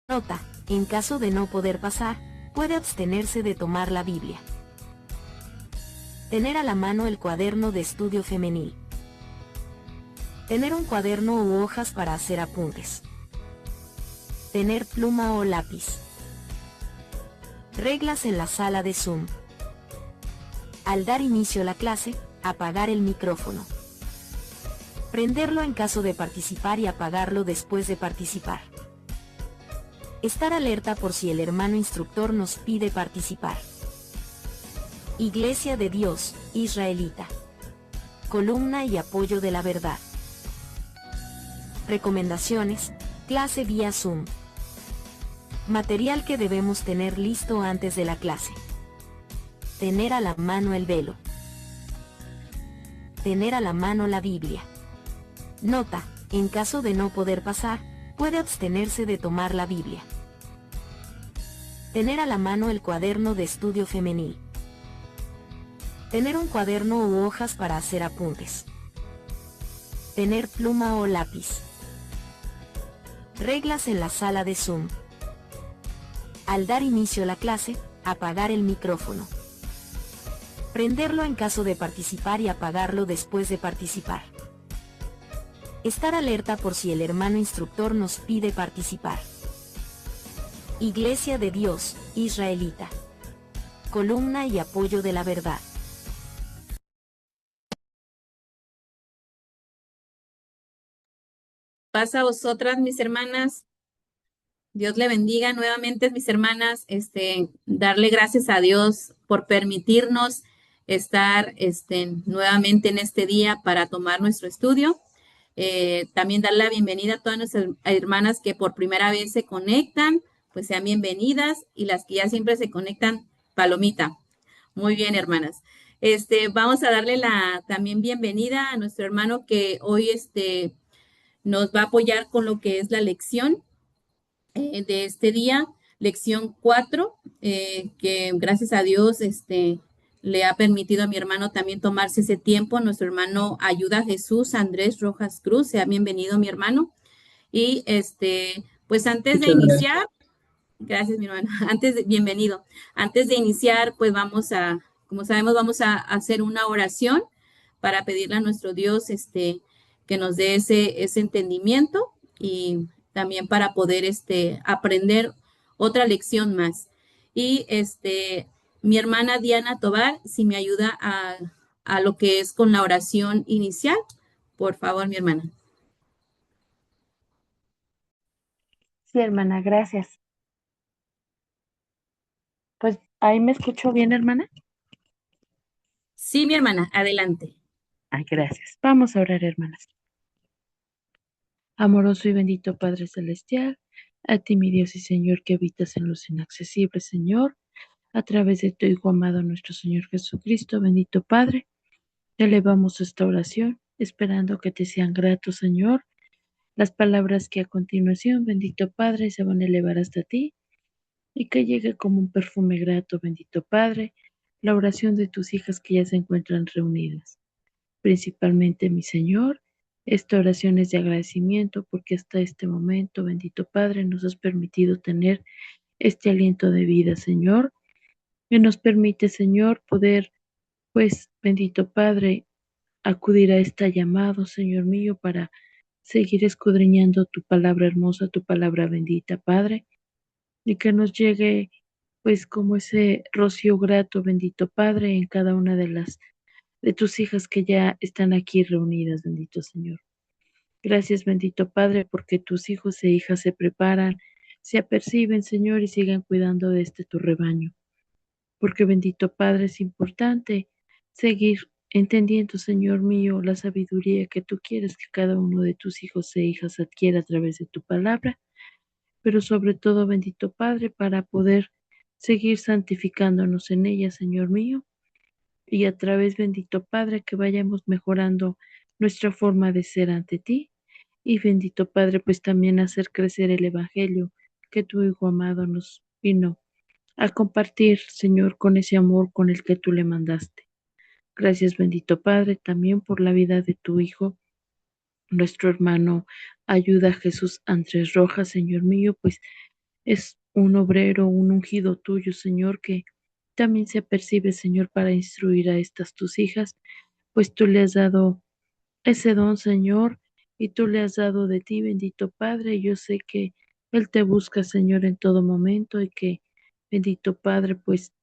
Nota: en caso de no poder pasar, puede abstenerse de tomar la Biblia. Tener a la mano el cuaderno de estudio femenil. Tener un cuaderno u hojas para hacer apuntes. Tener pluma o lápiz. Reglas en la sala de Zoom. Al dar inicio a la clase, apagar el micrófono. Prenderlo en caso de participar y apagarlo después de participar. Estar alerta por si el hermano instructor nos pide participar. Iglesia de Dios, Israelita. Columna y apoyo de la verdad. Recomendaciones: clase vía Zoom. Material que debemos tener listo antes de la clase. Tener a la mano el velo. Tener a la mano la Biblia. Nota: en caso de no poder pasar, puede abstenerse de tomar la Biblia. Tener a la mano el cuaderno de estudio femenil. Tener un cuaderno u hojas para hacer apuntes. Tener pluma o lápiz. Reglas en la sala de Zoom. Al dar inicio a la clase, apagar el micrófono. Prenderlo en caso de participar y apagarlo después de participar. Estar alerta por si el hermano instructor nos pide participar. Iglesia de Dios, Israelita. Columna y apoyo de la verdad. Paz a vosotras, mis hermanas. Dios le bendiga nuevamente, mis hermanas. Darle gracias a Dios por permitirnos estar nuevamente en este día para tomar nuestro estudio. También dar la bienvenida a todas nuestras hermanas que por primera vez se conectan, pues sean bienvenidas, y las que ya siempre se conectan, palomita. Muy bien, hermanas. Vamos a darle la también bienvenida a nuestro hermano que hoy nos va a apoyar con lo que es la lección de este día, lección 4, que gracias a Dios le ha permitido a mi hermano también tomarse ese tiempo. Nuestro hermano Ayuda a Jesús, Andrés Rojas Cruz, sea bienvenido, mi hermano. Y pues antes de Muchas gracias. iniciar, gracias, mi hermano, bienvenido. Antes de iniciar, pues como sabemos, vamos a hacer una oración para pedirle a nuestro Dios que nos dé ese entendimiento, y también para poder aprender otra lección más. Y mi hermana Diana Tobar, si me ayuda a lo que es con la oración inicial, por favor, mi hermana. Sí, hermana, gracias. Pues ahí me escucho bien, hermana. Sí, mi hermana, adelante. Ay, gracias. Vamos a orar, hermanas. Amoroso y bendito Padre Celestial, a ti, mi Dios y Señor, que habitas en los inaccesibles, Señor, a través de tu Hijo amado, nuestro Señor Jesucristo, bendito Padre, te elevamos esta oración, esperando que te sean gratos, Señor, las palabras que a continuación, bendito Padre, se van a elevar hasta ti, y que llegue como un perfume grato, bendito Padre, la oración de tus hijas que ya se encuentran reunidas. Principalmente, mi Señor, esta oración es de agradecimiento porque hasta este momento, bendito Padre, nos has permitido tener este aliento de vida, Señor, que nos permite, Señor, poder, pues, bendito Padre, acudir a este llamado, Señor mío, para seguir escudriñando tu palabra hermosa, tu palabra bendita, Padre, y que nos llegue pues como ese rocío grato, bendito Padre, en cada una de tus hijas que ya están aquí reunidas, bendito Señor. Gracias, bendito Padre, porque tus hijos e hijas se preparan, se aperciben, Señor, y siguen cuidando de este tu rebaño. Porque, bendito Padre, es importante seguir entendiendo, Señor mío, la sabiduría que tú quieres que cada uno de tus hijos e hijas adquiera a través de tu palabra, pero sobre todo, bendito Padre, para poder seguir santificándonos en ella, Señor mío, y a través, bendito Padre, que vayamos mejorando nuestra forma de ser ante ti, y bendito Padre, pues también hacer crecer el Evangelio que tu Hijo amado nos vino a compartir, Señor, con ese amor con el que tú le mandaste. Gracias, bendito Padre, también por la vida de tu Hijo, nuestro hermano Ayuda a Jesús Andrés Rojas, Señor mío, pues es un obrero, un ungido tuyo, Señor, que también se apercibe, Señor, para instruir a estas tus hijas, pues tú le has dado ese don, Señor, y tú le has dado de ti, bendito Padre. Y yo sé que Él te busca, Señor, en todo momento y que, bendito Padre, pues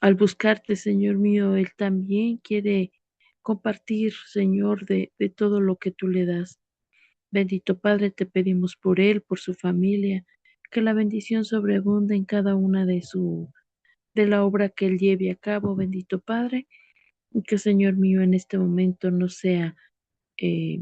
al buscarte, Señor mío, Él también quiere compartir, Señor, de todo lo que tú le das. Bendito Padre, te pedimos por él, por su familia, que la bendición sobreabunde en cada una de la obra que él lleve a cabo, bendito Padre, y que Señor mío en este momento no sea eh,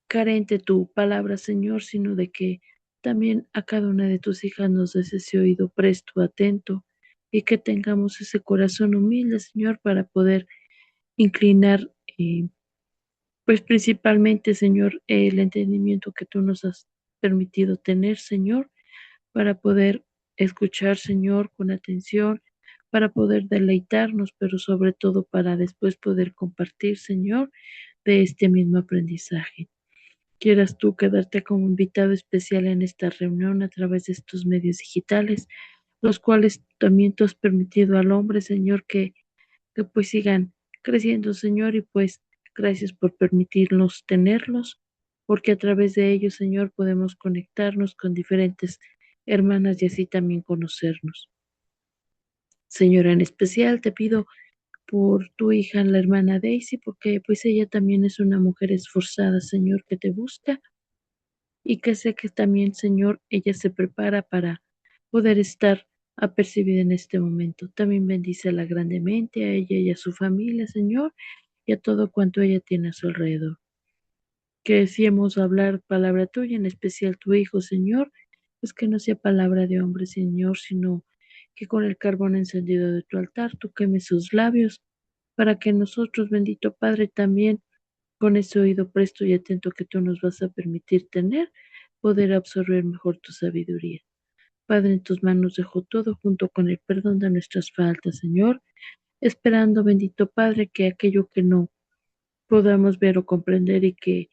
carente tu palabra, Señor, sino de que también a cada una de tus hijas nos des ese oído presto, atento, y que tengamos ese corazón humilde, Señor, para poder inclinar, pues principalmente, Señor, el entendimiento que tú nos has permitido tener, Señor, para poder escuchar, Señor, con atención, para poder deleitarnos, pero sobre todo para después poder compartir, Señor, de este mismo aprendizaje. Quieras tú quedarte como invitado especial en esta reunión a través de estos medios digitales, los cuales también tú has permitido al hombre, Señor, que pues sigan creciendo, Señor, y pues gracias por permitirnos tenerlos, porque a través de ellos, Señor, podemos conectarnos con diferentes hermanas y así también conocernos. Señora, en especial te pido por tu hija, la hermana Daisy, porque pues ella también es una mujer esforzada, Señor, que te busca y que sé que también, Señor, ella se prepara para poder estar apercibida en este momento. También bendícela grandemente a ella y a su familia, Señor, y a todo cuanto ella tiene a su alrededor. Que deseemos hablar palabra tuya, en especial tu Hijo, Señor, pues que no sea palabra de hombre, Señor, sino que con el carbón encendido de tu altar tú quemes sus labios, para que nosotros, bendito Padre, también con ese oído presto y atento que tú nos vas a permitir tener, poder absorber mejor tu sabiduría. Padre, en tus manos dejo todo junto con el perdón de nuestras faltas, Señor, esperando, bendito Padre, que aquello que no podamos ver o comprender y que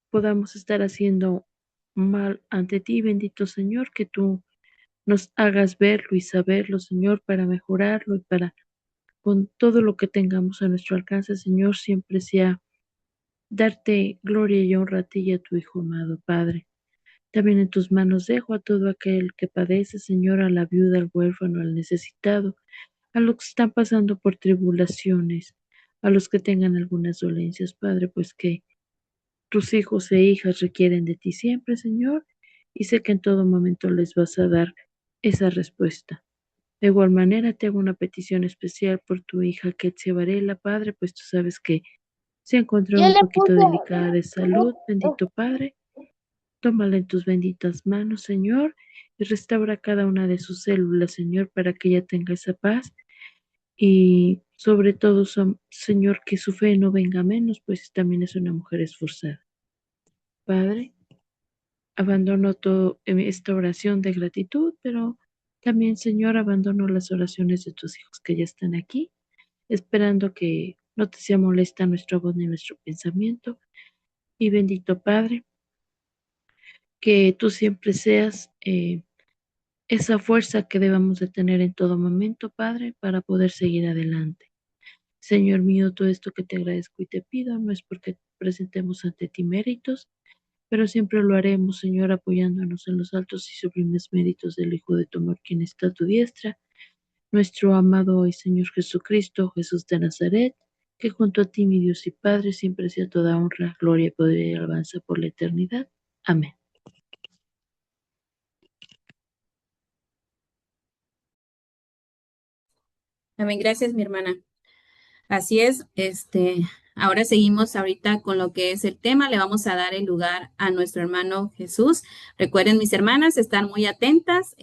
podamos estar haciendo mal ante ti, bendito Señor, que tú nos hagas verlo y saberlo, Señor, para mejorarlo y para con todo lo que tengamos a nuestro alcance, Señor, siempre sea darte gloria y honra a ti y a tu Hijo amado, Padre. También en tus manos dejo a todo aquel que padece, Señor, a la viuda, al huérfano, al necesitado, a los que están pasando por tribulaciones, a los que tengan algunas dolencias, Padre, pues que tus hijos e hijas requieren de ti siempre, Señor, y sé que en todo momento les vas a dar esa respuesta. De igual manera, te hago una petición especial por tu hija Ketsia Varela, Padre, pues tú sabes que se ha encontrado Yo un le poquito puse, delicada de salud, bendito Padre. Tómala en tus benditas manos, Señor, y restaura cada una de sus células, Señor, para que ella tenga esa paz. Y sobre todo, Señor, que su fe no venga menos, pues también es una mujer esforzada. Padre, abandono todo esta oración de gratitud, pero también, Señor, abandono las oraciones de tus hijos que ya están aquí, esperando que no te sea molesta nuestra voz ni nuestro pensamiento. Y bendito Padre, que tú siempre seas esa fuerza que debamos de tener en todo momento, Padre, para poder seguir adelante. Señor mío, todo esto que te agradezco y te pido no es porque presentemos ante ti méritos, pero siempre lo haremos, Señor, apoyándonos en los altos y sublimes méritos del Hijo de tu amor, quien está a tu diestra, nuestro amado y Señor Jesucristo, Jesús de Nazaret, que junto a ti, mi Dios y Padre, siempre sea toda honra, gloria, poder y alabanza por la eternidad. Amén. Amén, gracias, mi hermana. Así es, ahora seguimos ahorita con lo que es el tema. Le vamos a dar el lugar a nuestro hermano Jesús. Recuerden, mis hermanas, estar muy atentas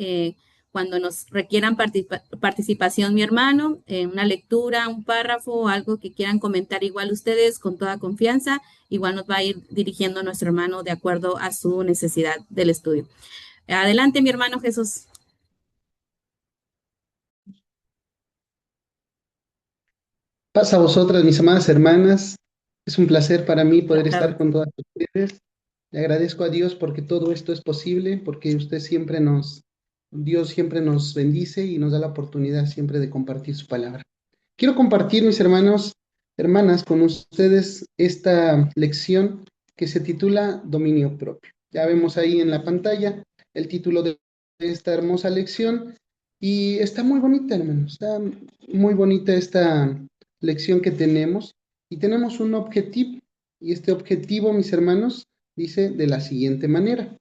cuando nos requieran participación, mi hermano, una lectura, un párrafo o algo que quieran comentar igual ustedes con toda confianza. Igual nos va a ir dirigiendo nuestro hermano de acuerdo a su necesidad del estudio. Adelante, mi hermano Jesús. Paz a vosotras, mis amadas hermanas. Es un placer para mí poder estar con todas ustedes Le agradezco a Dios porque todo esto es posible, porque Dios siempre nos bendice y nos da la oportunidad siempre de compartir su palabra. Quiero compartir, mis hermanos, hermanas, con ustedes esta lección que se titula Dominio propio. Ya vemos ahí en la pantalla el título de esta hermosa lección y está muy bonita, hermanos. Está muy bonita esta lección que tenemos y tenemos un objetivo. Y este objetivo, mis hermanos, dice de la siguiente manera: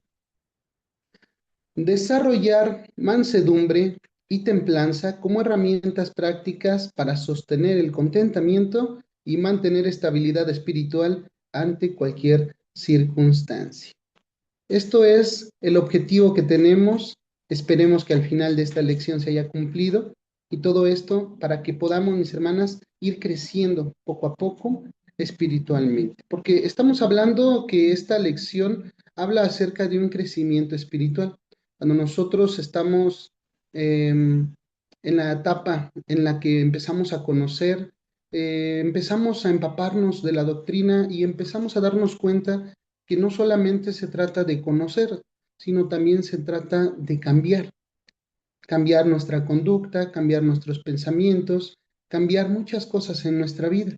desarrollar mansedumbre y templanza como herramientas prácticas para sostener el contentamiento y mantener estabilidad espiritual ante cualquier circunstancia. Esto es el objetivo que tenemos. Esperemos que al final de esta lección se haya cumplido y todo esto para que podamos, mis hermanas, ir creciendo poco a poco espiritualmente. Porque estamos hablando que esta lección habla acerca de un crecimiento espiritual. Cuando nosotros estamos en la etapa en la que empezamos a conocer, empezamos a empaparnos de la doctrina y empezamos a darnos cuenta que no solamente se trata de conocer, sino también se trata de cambiar nuestra conducta, cambiar nuestros pensamientos, cambiar muchas cosas en nuestra vida.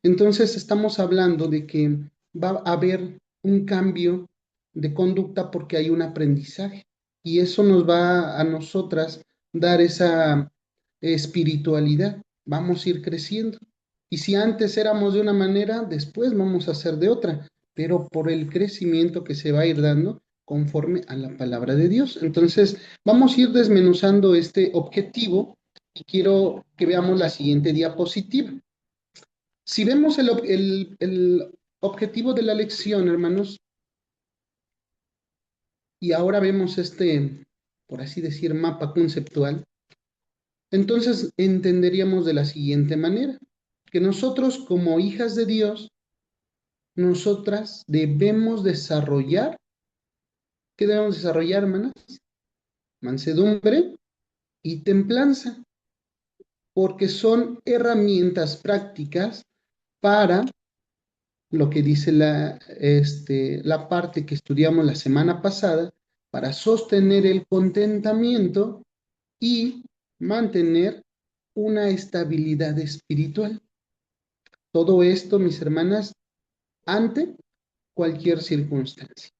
Entonces estamos hablando de que va a haber un cambio de conducta porque hay un aprendizaje y eso nos va a nosotras dar esa espiritualidad. Vamos a ir creciendo. Y si antes éramos de una manera, después vamos a ser de otra, pero por el crecimiento que se va a ir dando conforme a la palabra de Dios. Entonces, vamos a ir desmenuzando este objetivo y quiero que veamos la siguiente diapositiva. Si vemos el objetivo de la lección, hermanos, y ahora vemos este, por así decir, mapa conceptual, entonces entenderíamos de la siguiente manera, que nosotros como hijas de Dios, nosotras debemos desarrollar, ¿qué debemos desarrollar, hermanas? Mansedumbre y templanza, porque son herramientas prácticas para lo que dice la parte que estudiamos la semana pasada, para sostener el contentamiento y mantener una estabilidad espiritual. Todo esto, mis hermanas, ante cualquier circunstancia.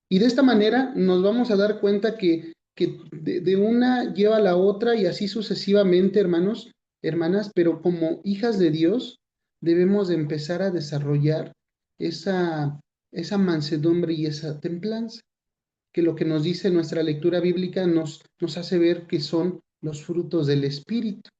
Y de esta manera nos vamos a dar cuenta que de una lleva a la otra y así sucesivamente, hermanos, hermanas, pero como hijas de Dios debemos de empezar a desarrollar esa mansedumbre y esa templanza, que lo que nos dice nuestra lectura bíblica nos hace ver que son los frutos del Espíritu.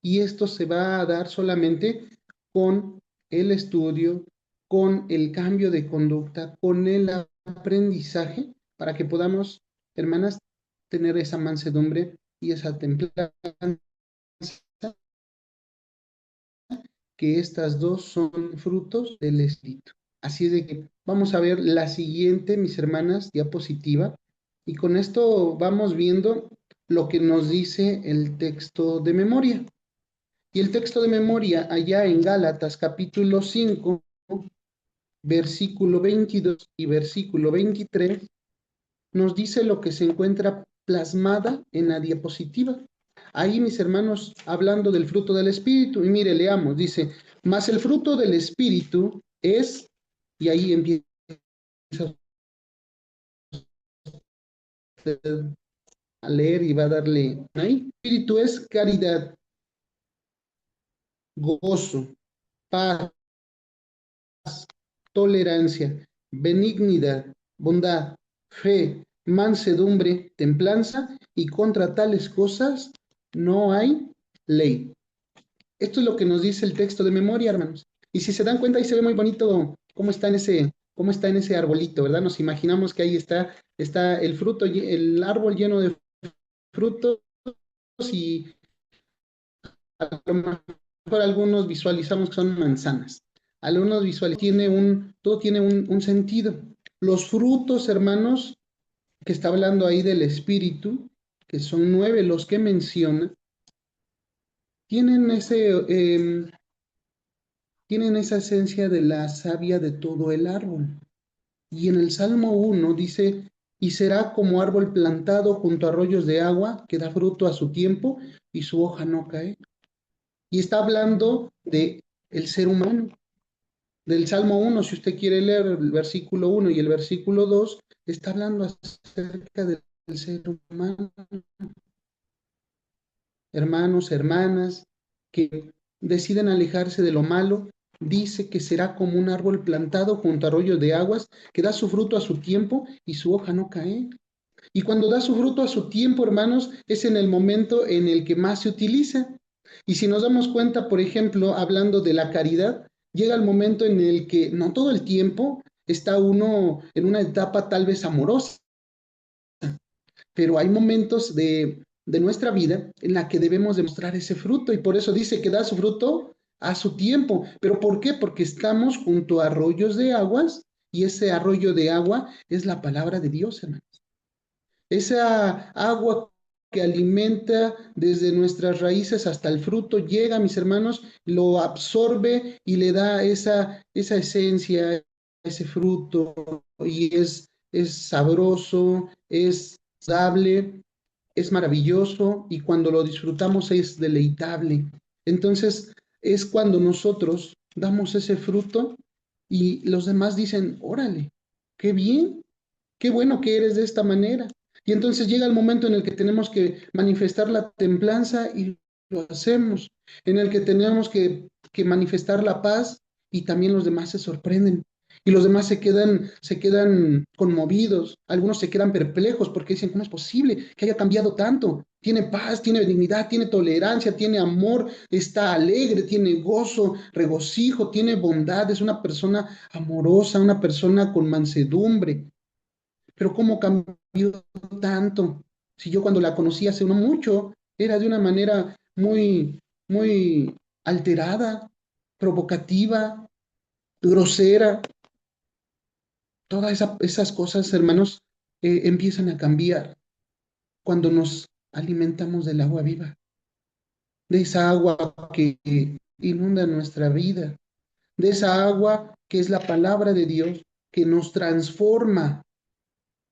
Y esto se va a dar solamente con el estudio, con el cambio de conducta, con el aprendizaje, para que podamos, hermanas, tener esa mansedumbre y esa templanza, que estas dos son frutos del Espíritu. Así de que vamos a ver la siguiente, mis hermanas, diapositiva, y con esto vamos viendo lo que nos dice el texto de memoria. Y el texto de memoria allá en Gálatas capítulo 5, versículo 22 y versículo 23, nos dice lo que se encuentra plasmada en la diapositiva. Ahí, mis hermanos, hablando del fruto del Espíritu, y mire, leamos, dice, mas el fruto del Espíritu es, y ahí empieza a leer y va a darle, ahí, Espíritu es caridad, gozo, paz, tolerancia, benignidad, bondad, fe, mansedumbre, templanza, y contra tales cosas no hay ley. Esto es lo que nos dice el texto de memoria, hermanos. Y si se dan cuenta, ahí se ve muy bonito cómo está en ese arbolito, ¿verdad? Nos imaginamos que ahí está el fruto, el árbol lleno de frutos y a lo mejor algunos visualizamos que son manzanas. Algunos visualizan, todo tiene un sentido. Los frutos, hermanos, que está hablando ahí del Espíritu, que son 9 los que menciona, tienen tienen esa esencia de la savia de todo el árbol. Y en el Salmo 1 dice, y será como árbol plantado junto a arroyos de agua, que da fruto a su tiempo y su hoja no cae. Y está hablando de el ser humano. Del Salmo 1, si usted quiere leer el versículo 1 y el versículo 2, está hablando acerca del ser humano. Hermanos, hermanas, que deciden alejarse de lo malo, dice que será como un árbol plantado junto a arroyos de aguas, que da su fruto a su tiempo y su hoja no cae. Y cuando da su fruto a su tiempo, hermanos, es en el momento en el que más se utiliza. Y si nos damos cuenta, por ejemplo, hablando de la caridad, llega el momento en el que no todo el tiempo está uno en una etapa tal vez amorosa, pero hay momentos de nuestra vida en la que debemos demostrar ese fruto y por eso dice que da su fruto a su tiempo. ¿Pero por qué? Porque estamos junto a arroyos de aguas y ese arroyo de agua es la palabra de Dios, hermanos. Esa agua que alimenta desde nuestras raíces hasta el fruto llega, mis hermanos, lo absorbe y le da esa esencia, ese fruto, y es sabroso, es dable, es maravilloso, y cuando lo disfrutamos es deleitable. Entonces, es cuando nosotros damos ese fruto y los demás dicen, órale, qué bien, qué bueno que eres de esta manera. Y entonces llega el momento en el que tenemos que manifestar la templanza y lo hacemos, en el que tenemos que manifestar la paz y también los demás se sorprenden. Y los demás se quedan conmovidos, algunos se quedan perplejos porque dicen, ¿cómo es posible que haya cambiado tanto? Tiene paz, tiene dignidad, tiene tolerancia, tiene amor, está alegre, tiene gozo, regocijo, tiene bondad, es una persona amorosa, una persona con mansedumbre. Pero ¿cómo cambió tanto? Si yo cuando la conocí hace no mucho, era de una manera muy alterada, provocativa, grosera. Todas esas cosas, hermanos, empiezan a cambiar cuando nos alimentamos del agua viva, de esa agua que inunda nuestra vida, de esa agua que es la palabra de Dios, que nos transforma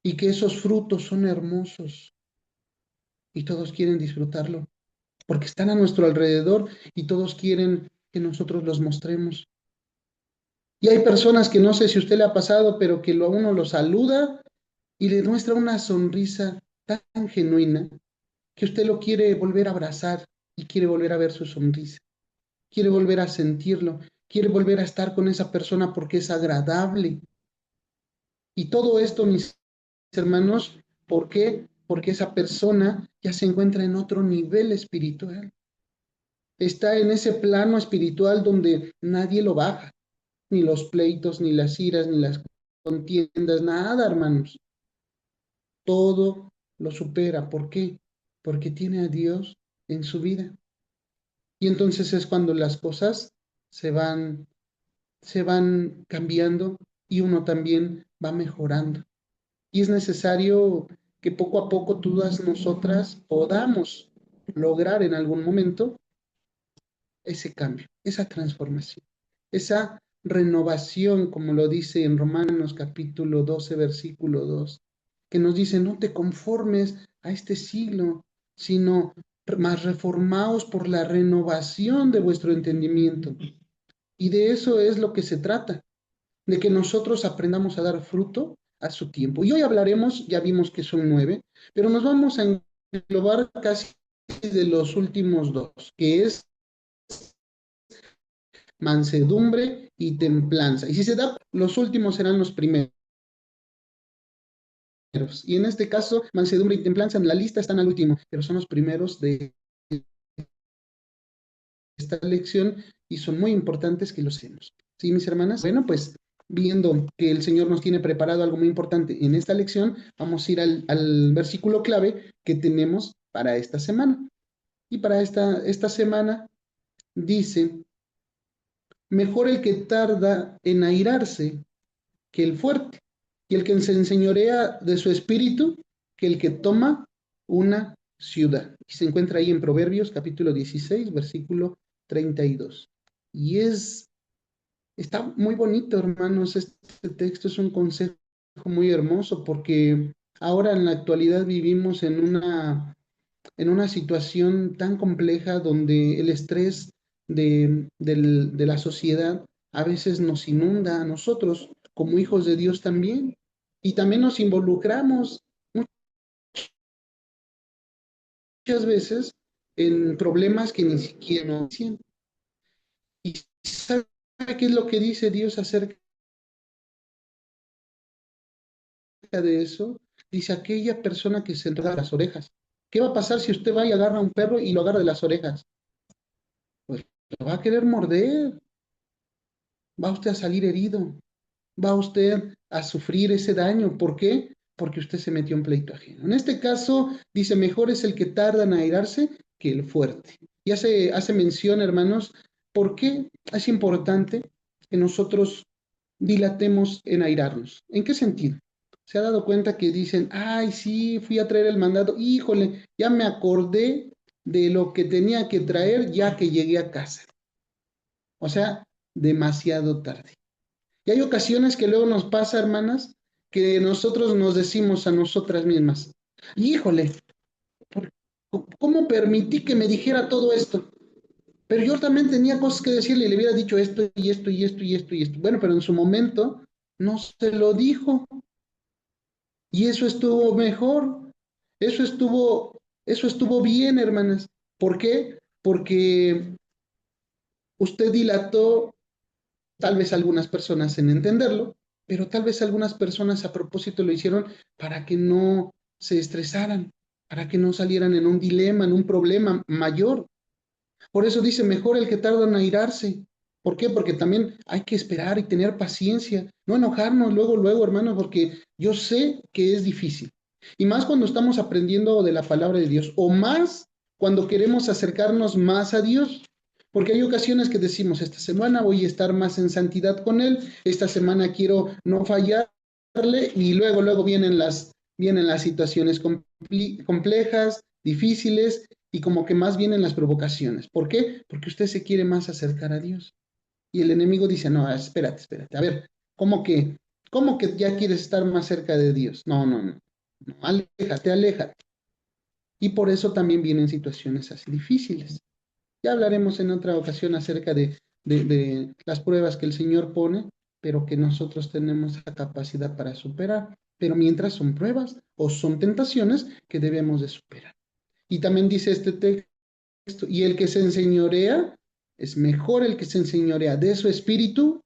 y que esos frutos son hermosos y todos quieren disfrutarlo, porque están a nuestro alrededor y todos quieren que nosotros los mostremos. Y hay personas que no sé si a usted le ha pasado, pero que a uno lo saluda y le muestra una sonrisa tan genuina que usted lo quiere volver a abrazar y quiere volver a ver su sonrisa, quiere volver a sentirlo, quiere volver a estar con esa persona porque es agradable. Y todo esto, mis hermanos, ¿por qué? Porque esa persona ya se encuentra en otro nivel espiritual. Está en ese plano espiritual donde nadie lo baja, ni los pleitos, ni las iras, ni las contiendas, nada, hermanos. Todo lo supera. ¿Por qué? Porque tiene a Dios en su vida. Y entonces es cuando las cosas se van, se van cambiando y uno también va mejorando. Y es necesario que poco a poco todas nosotras podamos lograr en algún momento ese cambio, esa transformación, esa renovación, como lo dice en Romanos capítulo 12, versículo 2, que nos dice, no te conformes a este siglo, sino más reformaos por la renovación de vuestro entendimiento. Y de eso es lo que se trata, de que nosotros aprendamos a dar fruto a su tiempo. Y hoy hablaremos, ya vimos que son 9, pero nos vamos a englobar casi de los últimos dos, que es mansedumbre y templanza. Y si se da, los últimos serán los primeros. Y en este caso, mansedumbre y templanza en la lista están al último, pero son los primeros de esta lección y son muy importantes que los hacemos. ¿Sí, mis hermanas? Bueno, pues viendo que el Señor nos tiene preparado algo muy importante en esta lección, vamos a ir al versículo clave que tenemos para esta semana. Y para esta semana dice, mejor el que tarda en airarse que el fuerte, y el que se enseñorea de su espíritu que el que toma una ciudad. Y se encuentra ahí en Proverbios capítulo 16, versículo 32. Y está muy bonito, hermanos, este texto es un consejo muy hermoso porque ahora en la actualidad vivimos en una situación tan compleja donde el estrés de la sociedad a veces nos inunda a nosotros como hijos de Dios también. Y también nos involucramos muchas veces en problemas que ni siquiera nos dicen. ¿Y sabe qué es lo que dice Dios acerca de eso? Dice aquella persona que se enreda las orejas. ¿Qué va a pasar si usted va y agarra a un perro y lo agarra de las orejas? Pues lo va a querer morder, va usted a salir herido, va usted a sufrir ese daño. ¿Por qué? Porque usted se metió en pleito ajeno. En este caso, dice, mejor es el que tarda en airarse que el fuerte. Y hace mención, hermanos, ¿por qué es importante que nosotros dilatemos en airarnos? ¿En qué sentido? ¿Se ha dado cuenta que dicen, ay, sí, fui a traer el mandato, híjole, ya me acordé de lo que tenía que traer ya que llegué a casa? O sea, demasiado tarde. Y hay ocasiones que luego nos pasa, hermanas, que nosotros nos decimos a nosotras mismas, híjole, ¿cómo permití que me dijera todo esto? Pero yo también tenía cosas que decirle y le hubiera dicho esto y esto y esto y esto y esto. Bueno, pero en su momento no se lo dijo y eso estuvo mejor, eso estuvo bien, hermanas. ¿Por qué? Porque usted dilató tal vez algunas personas en entenderlo, pero tal vez algunas personas a propósito lo hicieron para que no se estresaran, para que no salieran en un dilema, en un problema mayor. Por eso dice, mejor el que tarda en airarse. ¿Por qué? Porque también hay que esperar y tener paciencia, no enojarnos luego, luego, hermanos, porque yo sé que es difícil. Y más cuando estamos aprendiendo de la palabra de Dios, o más cuando queremos acercarnos más a Dios. Porque hay ocasiones que decimos, esta semana voy a estar más en santidad con Él, esta semana quiero no fallarle, y luego, luego vienen las situaciones complejas, difíciles, y como que más vienen las provocaciones. ¿Por qué? Porque usted se quiere más acercar a Dios. Y el enemigo dice, no, espérate, espérate, a ver, cómo que ya quieres estar más cerca de Dios? No, no, no, no, aléjate, aléjate. Y por eso también vienen situaciones así difíciles. Ya hablaremos en otra ocasión acerca de las pruebas que el Señor pone, pero que nosotros tenemos la capacidad para superar. Pero mientras son pruebas o son tentaciones que debemos de superar. Y también dice este texto, y el que se enseñorea, es mejor el que se enseñorea de su espíritu,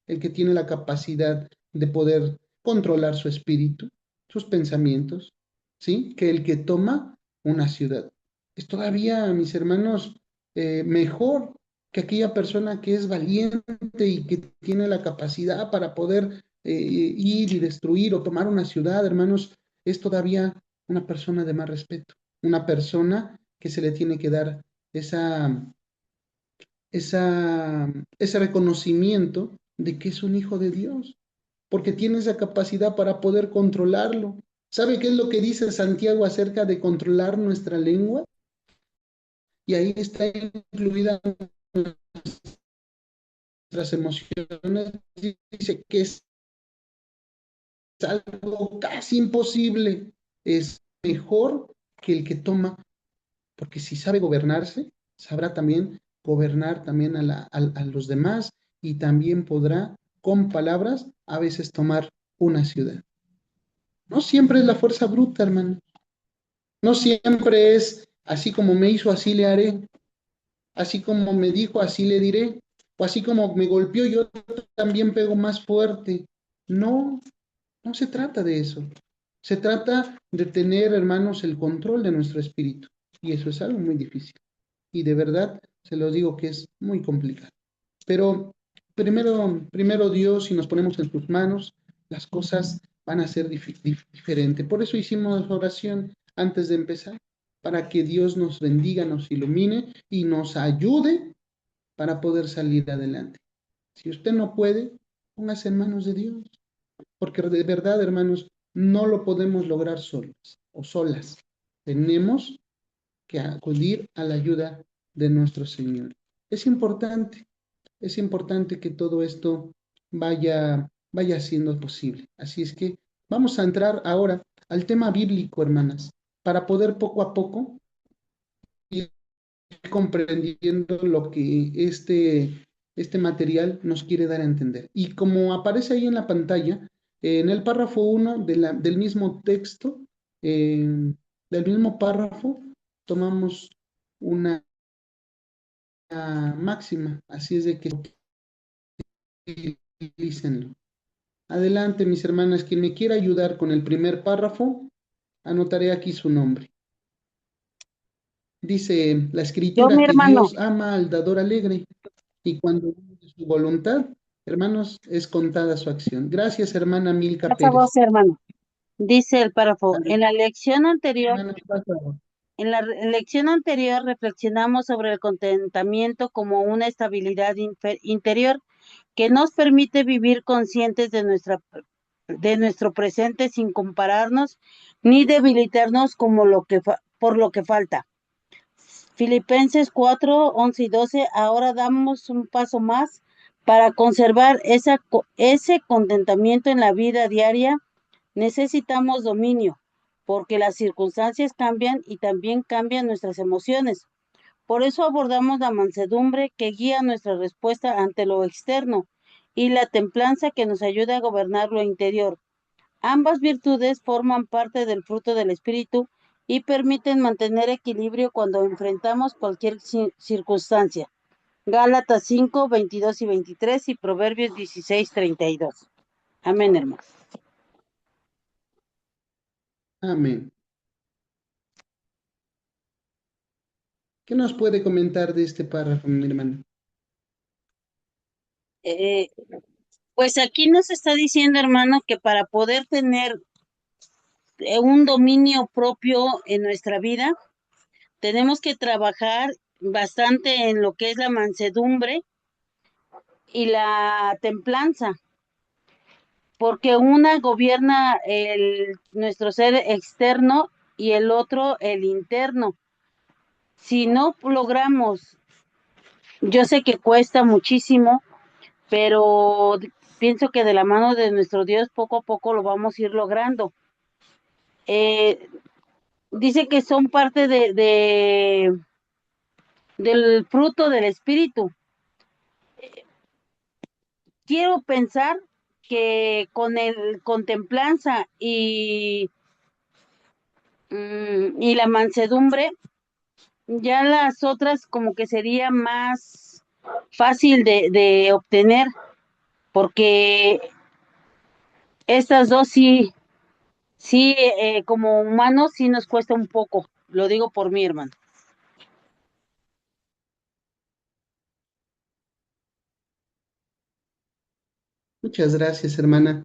el que tiene la capacidad de poder controlar su espíritu, sus pensamientos, ¿sí? Que el que toma una ciudad. Es todavía, mis hermanos, mejor que aquella persona que es valiente y que tiene la capacidad para poder ir y destruir o tomar una ciudad, hermanos, es todavía una persona de más respeto, una persona que se le tiene que dar esa, ese reconocimiento de que es un hijo de Dios, porque tiene esa capacidad para poder controlarlo. ¿Sabe qué es lo que dice Santiago acerca de controlar nuestra lengua? Y ahí está incluida nuestras emociones. Dice que es algo casi imposible. Es mejor que el que toma, porque si sabe gobernarse, sabrá también gobernar también a los demás y también podrá con palabras a veces tomar una ciudad. No siempre es la fuerza bruta, hermano. No siempre es así como me hizo, así le haré. Así como me dijo, así le diré. O así como me golpeó, yo también pego más fuerte. No, no se trata de eso. Se trata de tener, hermanos, el control de nuestro espíritu. Y eso es algo muy difícil. Y de verdad, se los digo que es muy complicado. Pero primero Dios, si nos ponemos en sus manos, las cosas van a ser diferentes. Por eso hicimos oración antes de empezar, para que Dios nos bendiga, nos ilumine y nos ayude para poder salir adelante. Si usted no puede, póngase en manos de Dios, porque de verdad, hermanos, no lo podemos lograr solos o solas. Tenemos que acudir a la ayuda de nuestro Señor. Es importante, es importante que todo esto vaya siendo posible. Así es que Vamos a entrar ahora al tema bíblico, hermanas, para poder poco a poco ir comprendiendo lo que este material nos quiere dar a entender. Y como aparece ahí en la pantalla, en el párrafo 1 del mismo texto, del mismo párrafo, tomamos una máxima, así es de que utilícenlo. Adelante, mis hermanas, quien me quiera ayudar con el primer párrafo, anotaré aquí su nombre. Dice la Yo, escritura mi que hermano, Dios ama al dador alegre y cuando vive su voluntad, hermanos, es contada su acción. Gracias, hermana Milka pasa Pérez. vos, hermano. Dice el párrafo, Adelante, hermana, ¿qué pasa? en la lección anterior reflexionamos sobre el contentamiento como una estabilidad interior que nos permite vivir conscientes de nuestro presente sin compararnos ni debilitarnos como por lo que falta. Filipenses 4:11 y 12. Ahora damos un paso más para conservar ese contentamiento en la vida diaria. Necesitamos dominio, porque las circunstancias cambian y también cambian nuestras emociones. Por eso abordamos la mansedumbre que guía nuestra respuesta ante lo externo y la templanza que nos ayuda a gobernar lo interior. Ambas virtudes forman parte del fruto del Espíritu y permiten mantener equilibrio cuando enfrentamos cualquier circunstancia. Gálatas 5:22 y 23 y Proverbios 16:32. Amén, hermanos. Amén. ¿Qué nos puede comentar de este párrafo, mi hermana? Eh, pues aquí nos está diciendo, hermano, que para poder tener un dominio propio en nuestra vida, tenemos que trabajar bastante en lo que es la mansedumbre y la templanza, porque una gobierna nuestro ser externo y el otro el interno. Si no logramos, yo sé que cuesta muchísimo, pero pienso que de la mano de nuestro Dios poco a poco lo vamos a ir logrando. Eh, Dice que son parte del fruto del Espíritu. Quiero pensar que con el contemplanza y la mansedumbre, ya las otras como que sería más fácil de obtener, porque estas dos sí, como humanos sí nos cuesta un poco, lo digo por mi hermano. Muchas gracias, hermana.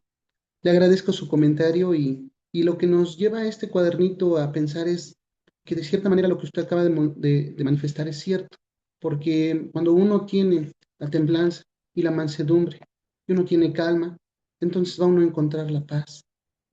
Le agradezco su comentario y lo que nos lleva a este cuadernito a pensar es que de cierta manera lo que usted acaba de manifestar es cierto, porque cuando uno tiene la templanza y la mansedumbre y uno tiene calma, entonces va uno a encontrar la paz,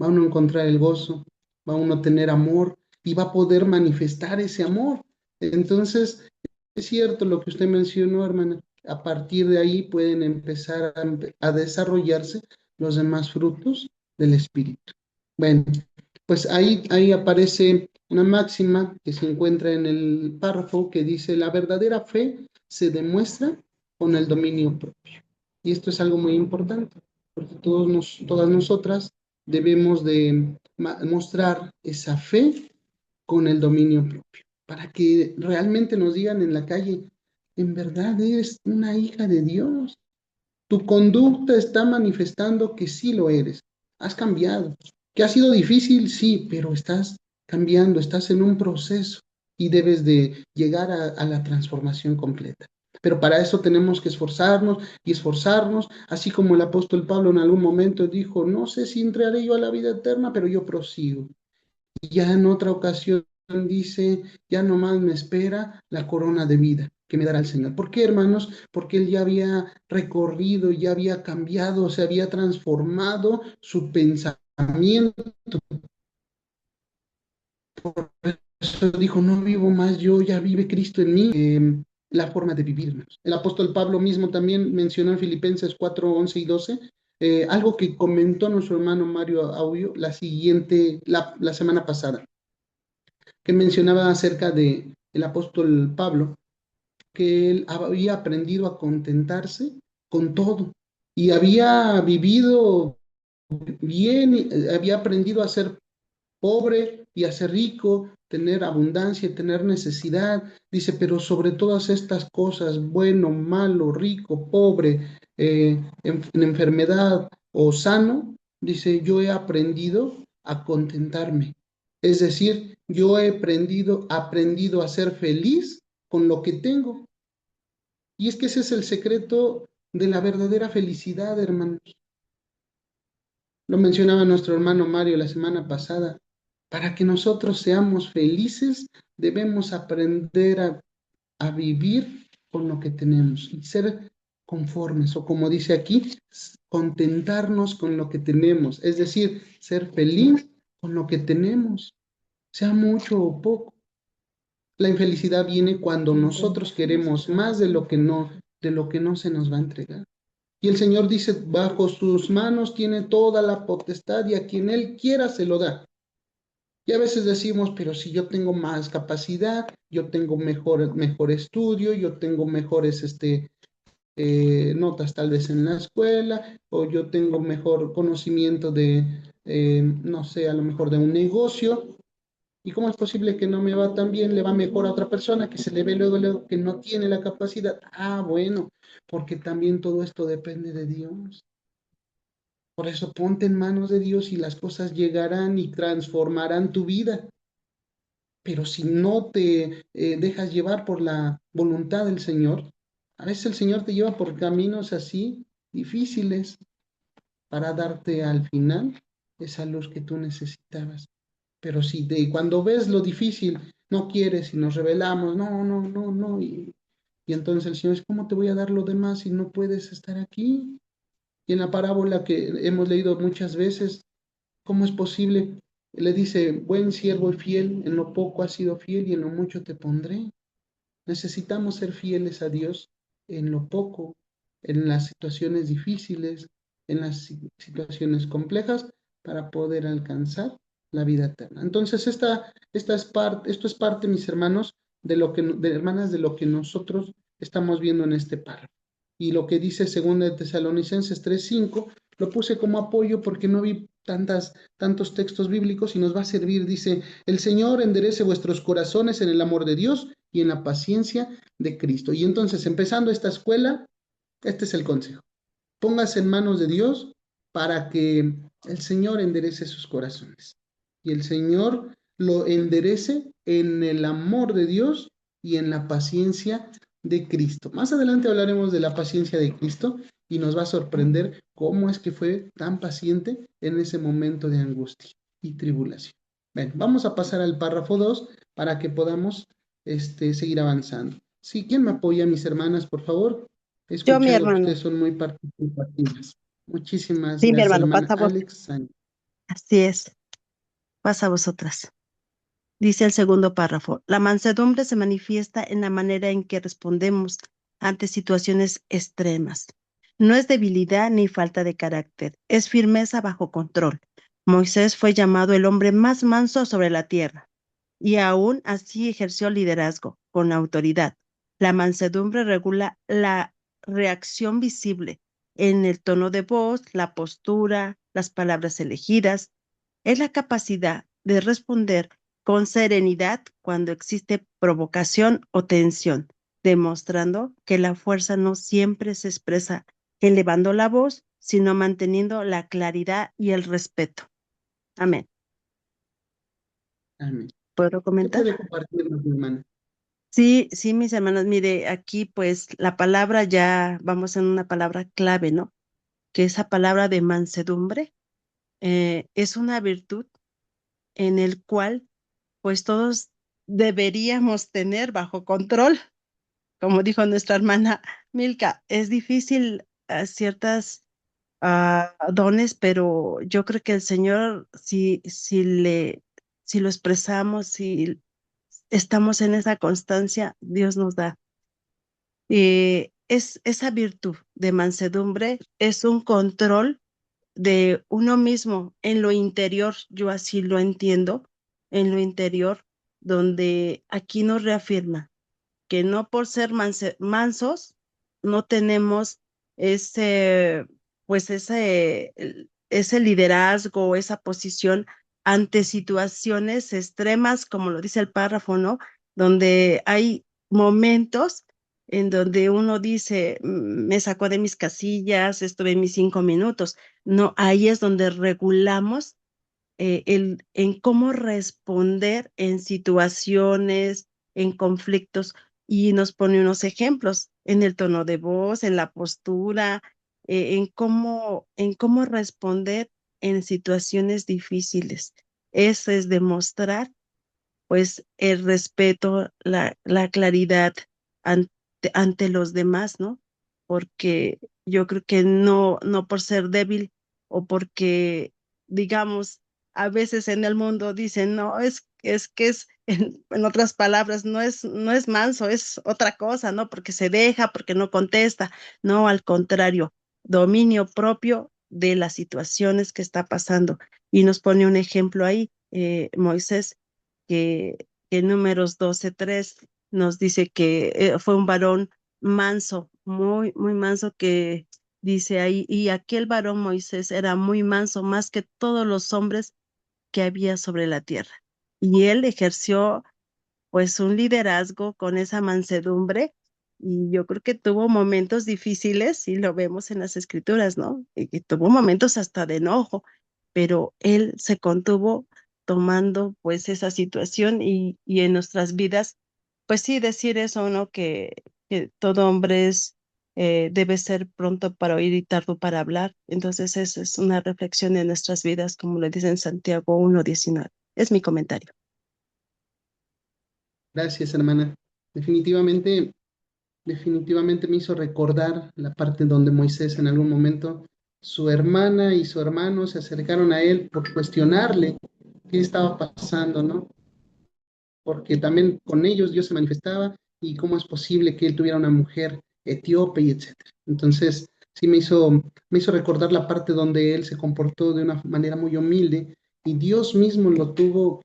va uno a encontrar el gozo, va uno a tener amor y va a poder manifestar ese amor. Entonces, es cierto lo que usted mencionó, hermana. A partir de ahí pueden empezar a desarrollarse los demás frutos del Espíritu. Bueno, pues ahí aparece una máxima que se encuentra en el párrafo que dice, la verdadera fe se demuestra con el dominio propio. Y esto es algo muy importante, porque todas nosotras debemos de mostrar esa fe con el dominio propio, para que realmente nos digan en la calle, en verdad eres una hija de Dios. Tu conducta está manifestando que sí lo eres. Has cambiado. Que ha sido difícil, sí, pero estás cambiando, estás en un proceso y debes de llegar a la transformación completa. Pero para eso tenemos que esforzarnos y esforzarnos, así como el apóstol Pablo en algún momento dijo, no sé si entraré yo a la vida eterna, pero yo prosigo. Y ya en otra ocasión dice, ya nomás me espera la corona de vida que me dará el Señor. ¿Por qué, hermanos? Porque él ya había recorrido, ya había cambiado, se había transformado su pensamiento. Por eso dijo, no vivo más yo, ya vive Cristo en mí. La forma de vivir, hermanos. El apóstol Pablo mismo también mencionó en Filipenses 4:11 y 12, algo que comentó nuestro hermano Mario Audio la semana pasada, que mencionaba acerca de el apóstol Pablo, que él había aprendido a contentarse con todo y había vivido bien, había aprendido a ser pobre y a ser rico, tener abundancia y tener necesidad. Dice, pero sobre todas estas cosas, bueno, malo, rico, pobre, en enfermedad o sano, dice, yo he aprendido a contentarme. Es decir, yo he aprendido a ser feliz con lo que tengo. Y es que ese es el secreto de la verdadera felicidad, hermanos. Lo mencionaba nuestro hermano Mario la semana pasada. Para que nosotros seamos felices, debemos aprender a vivir con lo que tenemos y ser conformes, o como dice aquí, contentarnos con lo que tenemos, es decir, ser feliz con lo que tenemos, sea mucho o poco. La infelicidad viene cuando nosotros queremos más de lo que no se nos va a entregar. Y el Señor dice, bajo sus manos tiene toda la potestad y a quien Él quiera se lo da. Y a veces decimos, pero si yo tengo más capacidad, yo tengo mejor estudio, yo tengo mejores notas tal vez en la escuela, o yo tengo mejor conocimiento de, no sé, a lo mejor de un negocio. ¿Y cómo es posible que no me va tan bien, le va mejor a otra persona que se le ve luego que no tiene la capacidad? Ah, bueno, porque también todo esto depende de Dios. Por eso ponte en manos de Dios y las cosas llegarán y transformarán tu vida. Pero si no te dejas llevar por la voluntad del Señor, a veces el Señor te lleva por caminos así difíciles para darte al final esa luz que tú necesitabas. Pero si cuando ves lo difícil no quieres y nos rebelamos, no, no, no, no, y entonces el Señor es, ¿cómo te voy a dar lo demás si no puedes estar aquí? Y en la parábola que hemos leído muchas veces, ¿cómo es posible? Le dice, buen siervo y fiel, en lo poco has sido fiel y en lo mucho te pondré. Necesitamos ser fieles a Dios en lo poco, en las situaciones difíciles, en las situaciones complejas, para poder alcanzar la vida eterna. Entonces, esto es parte, mis hermanos, hermanas, de lo que nosotros estamos viendo en este párrafo. Y lo que dice 2 de Tesalonicenses 3:5, lo puse como apoyo porque no vi tantos textos bíblicos y nos va a servir. Dice, el Señor enderece vuestros corazones en el amor de Dios y en la paciencia de Cristo. Y entonces, empezando esta escuela, este es el consejo. Póngase en manos de Dios para que el Señor enderece sus corazones. Y el Señor lo enderece en el amor de Dios y en la paciencia de Cristo. Más adelante hablaremos de la paciencia de Cristo y nos va a sorprender cómo es que fue tan paciente en ese momento de angustia y tribulación. Bien, vamos a pasar al párrafo 2 para que podamos seguir avanzando. Sí, ¿quién me apoya, mis hermanas, por favor? He Yo, mi escuchado que hermano. ustedes son muy participativas. Muchísimas Sí, mi gracias, hermano, hermana pasa a vos. Alex Sánchez. Así es, pasa a vosotras. Dice el segundo párrafo, la mansedumbre se manifiesta en la manera en que respondemos ante situaciones extremas. No es debilidad ni falta de carácter, es firmeza bajo control. Moisés fue llamado el hombre más manso sobre la tierra y aún así ejerció liderazgo con autoridad. La mansedumbre regula la reacción visible en el tono de voz, la postura, las palabras elegidas. Es la capacidad de responder con serenidad cuando existe provocación o tensión, demostrando que la fuerza no siempre se expresa elevando la voz, sino manteniendo la claridad y el respeto. Amén. Amén. ¿Puedo ¿Qué comentar? puede compartirnos, mi hermana? Sí, sí, mis hermanos, mire, aquí pues la palabra ya, vamos en una palabra clave, ¿no? Que esa palabra de mansedumbre es una virtud en el cual pues todos deberíamos tener bajo control. Como dijo nuestra hermana Milka, es difícil ciertas dones, pero yo creo que el Señor, si lo expresamos, si estamos en esa constancia, Dios nos da. Es esa virtud de mansedumbre, es un control de uno mismo en lo interior, yo así lo entiendo, en lo interior, donde aquí nos reafirma que no por ser mansos no tenemos ese, pues ese liderazgo, esa posición ante situaciones extremas, como lo dice el párrafo, ¿no? Donde hay momentos en donde uno dice, me sacó de mis casillas, estuve en mis 5 minutos". No, ahí es donde regulamos en cómo responder en situaciones, en conflictos, y nos pone unos ejemplos en el tono de voz, en la postura, en cómo responder en situaciones difíciles. Eso es demostrar, pues, el respeto, la claridad ante, ante los demás, ¿no? Porque yo creo que no por ser débil o porque, digamos, a veces en el mundo dicen, no, es que es, en otras palabras, no es manso, es otra cosa, ¿no? Porque se deja, porque no contesta. No, al contrario, dominio propio de las situaciones que está pasando. Y nos pone un ejemplo ahí, Moisés, que en Números 12:3 nos dice que fue un varón manso, muy, muy manso, que dice ahí, y aquel varón Moisés era muy manso, más que todos los hombres que había sobre la tierra. Y él ejerció pues un liderazgo con esa mansedumbre, y yo creo que tuvo momentos difíciles y lo vemos en las escrituras, ¿no? Y tuvo momentos hasta de enojo, pero él se contuvo tomando pues esa situación, y en nuestras vidas, pues sí, decir eso, ¿no? Que todo hombre debe ser pronto para oír y tardo para hablar. Entonces esa es una reflexión en nuestras vidas, como le dice en Santiago 1:19. Es mi comentario. Gracias, hermana. Definitivamente, definitivamente me hizo recordar la parte donde Moisés en algún momento, su hermana y su hermano se acercaron a él por cuestionarle qué estaba pasando, ¿no? Porque también con ellos Dios se manifestaba y cómo es posible que él tuviera una mujer etíope y etcétera. Entonces, sí me hizo recordar la parte donde él se comportó de una manera muy humilde y Dios mismo lo tuvo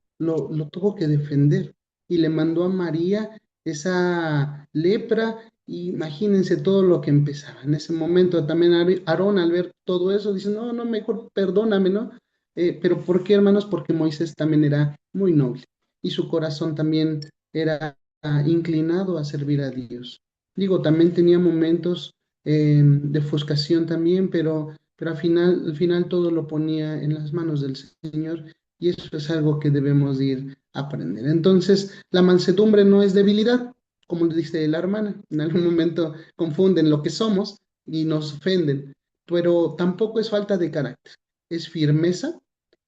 que defender y le mandó a María esa lepra. Y imagínense todo lo que empezaba. En ese momento también Aarón, al ver todo eso, dice, no, no, mejor perdóname, ¿no? Pero ¿por qué, hermanos? Porque Moisés también era muy noble y su corazón también era inclinado a servir a Dios. Digo, también tenía momentos de ofuscación también, pero al final todo lo ponía en las manos del Señor, y eso es algo que debemos ir a aprender. Entonces, la mansedumbre no es debilidad, como dice la hermana, en algún momento confunden lo que somos y nos ofenden, pero tampoco es falta de carácter, es firmeza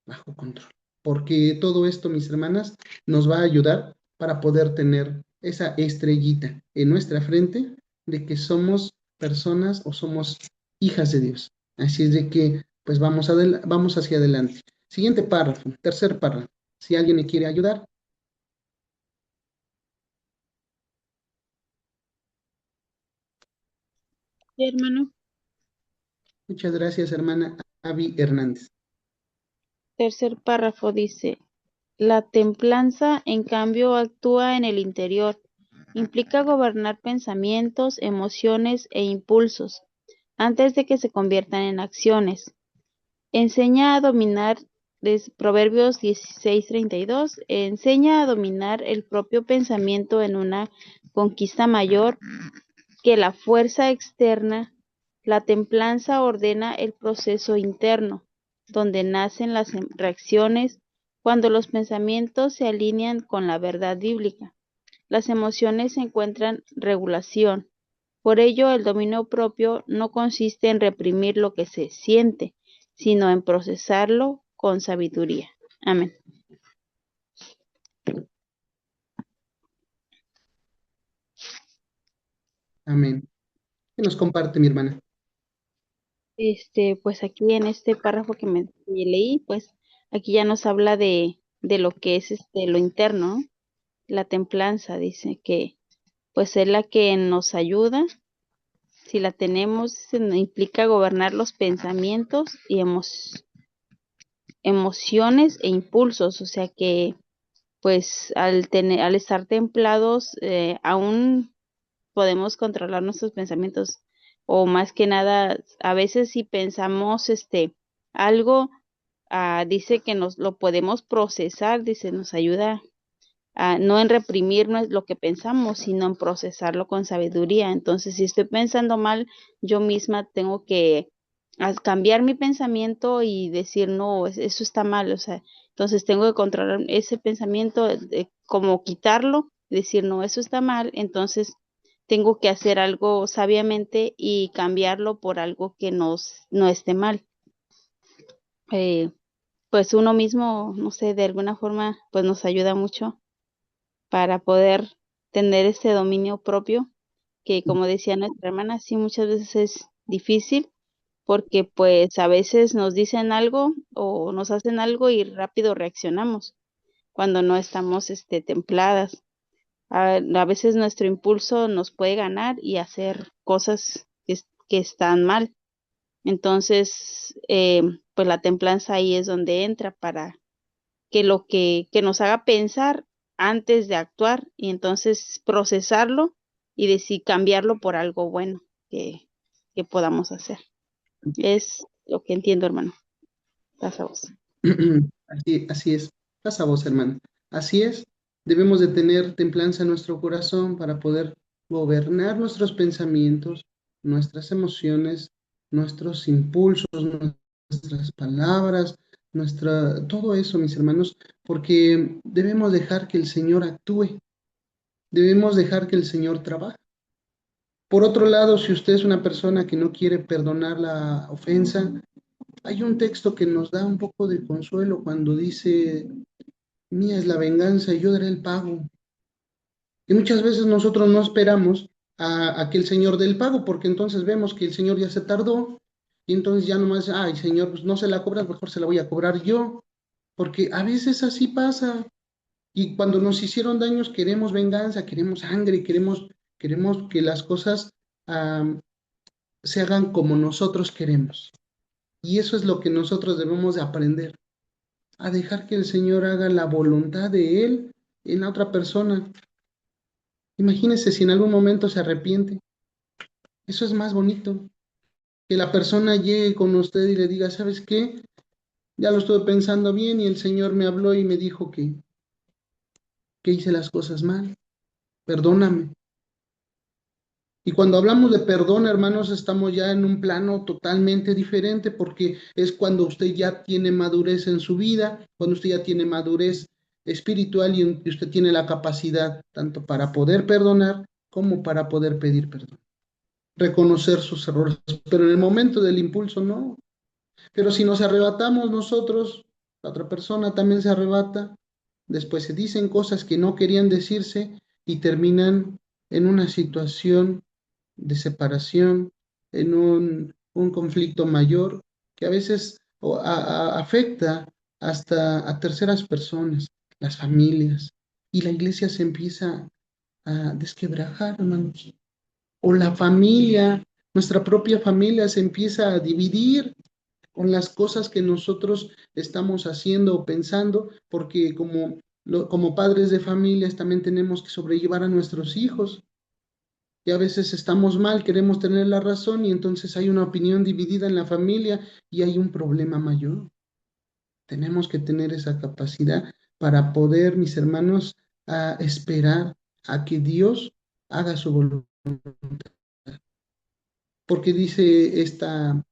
bajo control. Porque todo esto, mis hermanas, nos va a ayudar para poder tener esa estrellita en nuestra frente de que somos personas o somos hijas de Dios. Así es de que, pues vamos hacia adelante. Siguiente párrafo, tercer párrafo. Si alguien me quiere ayudar. Sí, hermano. Muchas gracias, hermana Avi Hernández. Tercer párrafo dice, la templanza, en cambio, actúa en el interior, implica gobernar pensamientos, emociones e impulsos antes de que se conviertan en acciones. Enseña a dominar, Proverbios 16:32, enseña a dominar el propio pensamiento en una conquista mayor que la fuerza externa. La templanza ordena el proceso interno, donde nacen las reacciones cuando los pensamientos se alinean con la verdad bíblica. Las emociones encuentran regulación. Por ello, el dominio propio no consiste en reprimir lo que se siente, sino en procesarlo con sabiduría. Amén. Amén. ¿Qué nos comparte mi hermana? Pues aquí en este párrafo que me leí, pues aquí ya nos habla de lo que es lo interno, ¿no? La templanza, dice que pues es la que nos ayuda, si la tenemos, implica gobernar los pensamientos y emociones e impulsos, o sea que pues al estar templados, aún podemos controlar nuestros pensamientos, o más que nada, a veces si pensamos algo, dice que nos lo podemos procesar, dice, nos ayuda no en reprimir lo que pensamos, sino en procesarlo con sabiduría. Entonces, si estoy pensando mal, yo misma tengo que cambiar mi pensamiento y decir, no, eso está mal, o sea, entonces tengo que controlar ese pensamiento, como quitarlo, decir, no, eso está mal, entonces tengo que hacer algo sabiamente y cambiarlo por algo que no esté mal. Pues uno mismo, no sé, de alguna forma, pues nos ayuda mucho para poder tener ese dominio propio, que como decía nuestra hermana, sí muchas veces es difícil, porque pues a veces nos dicen algo o nos hacen algo y rápido reaccionamos cuando no estamos templadas. A veces nuestro impulso nos puede ganar y hacer cosas que están mal. Entonces, pues la templanza ahí es donde entra para que lo que nos haga pensar antes de actuar y entonces procesarlo y decir cambiarlo por algo bueno que podamos hacer. Es lo que entiendo, hermano. Pasa a vos. Así es. Pasa a vos, hermano. Así es. Debemos de tener templanza en nuestro corazón para poder gobernar nuestros pensamientos, nuestras emociones, nuestros impulsos, nuestras palabras, todo eso, mis hermanos, porque debemos dejar que el Señor actúe, debemos dejar que el Señor trabaje. Por otro lado, si usted es una persona que no quiere perdonar la ofensa, hay un texto que nos da un poco de consuelo cuando dice, mía es la venganza y yo daré el pago. Y muchas veces nosotros no esperamos a que el Señor dé el pago, porque entonces vemos que el Señor ya se tardó, y entonces ya nomás, ay Señor, pues no se la cobras, mejor se la voy a cobrar yo, porque a veces así pasa. Y cuando nos hicieron daños queremos venganza, queremos sangre, queremos que las cosas se hagan como nosotros queremos. Y eso es lo que nosotros debemos de aprender, a dejar que el Señor haga la voluntad de Él en la otra persona. Imagínese si en algún momento se arrepiente. Eso es más bonito. Que la persona llegue con usted y le diga, ¿sabes qué? Ya lo estuve pensando bien y el Señor me habló y me dijo que hice las cosas mal. Perdóname. Y cuando hablamos de perdón, hermanos, estamos ya en un plano totalmente diferente porque es cuando usted ya tiene madurez en su vida, cuando usted ya tiene madurez espiritual y usted tiene la capacidad tanto para poder perdonar como para poder pedir perdón, reconocer sus errores, pero en el momento del impulso no. Pero si nos arrebatamos nosotros, la otra persona también se arrebata, después se dicen cosas que no querían decirse y terminan en una situación de separación, en un conflicto mayor que a veces afecta hasta a terceras personas, las familias, y la iglesia se empieza a desquebrajar, hermanos. O la familia, nuestra propia familia se empieza a dividir con las cosas que nosotros estamos haciendo o pensando, porque como padres de familias también tenemos que sobrellevar a nuestros hijos. Y a veces estamos mal, queremos tener la razón y entonces hay una opinión dividida en la familia y hay un problema mayor. Tenemos que tener esa capacidad para poder, mis hermanos, esperar a que Dios haga su voluntad. Porque dice esta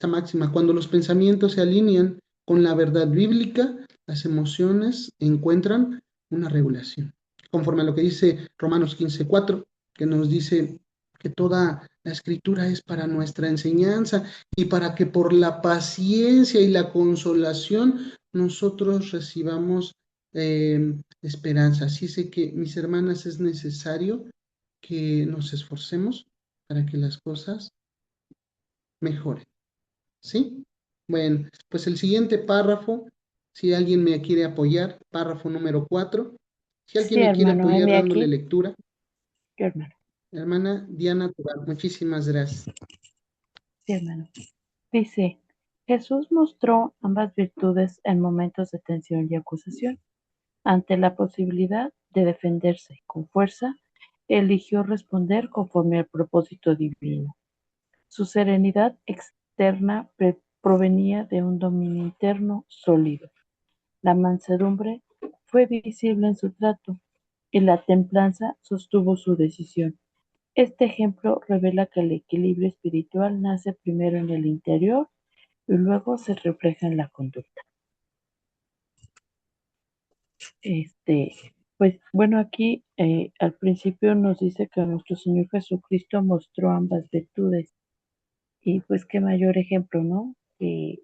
máxima, cuando los pensamientos se alinean con la verdad bíblica, las emociones encuentran una regulación. Conforme a lo que dice Romanos 15:4, que nos dice que toda la escritura es para nuestra enseñanza y para que por la paciencia y la consolación nosotros recibamos esperanza. Así es que, mis hermanas, es necesario que nos esforcemos para que las cosas mejoren. ¿Sí? Bueno, pues el siguiente párrafo, si alguien me quiere apoyar, párrafo número 4. Si alguien Sí, me quiere hermano, apoyar heme dándole aquí. lectura. Yo, hermano. Hermana Diana Tobar, muchísimas gracias. Sí, hermano. Dice, Jesús mostró ambas virtudes en momentos de tensión y acusación. Ante la posibilidad de defenderse con fuerza, eligió responder conforme al propósito divino. Su serenidad externa provenía de un dominio interno sólido. La mansedumbre fue visible en su trato y la templanza sostuvo su decisión. Este ejemplo revela que el equilibrio espiritual nace primero en el interior y luego se refleja en la conducta. Este, pues bueno, aquí al principio nos dice que nuestro Señor Jesucristo mostró ambas virtudes y pues qué mayor ejemplo, ¿no? Que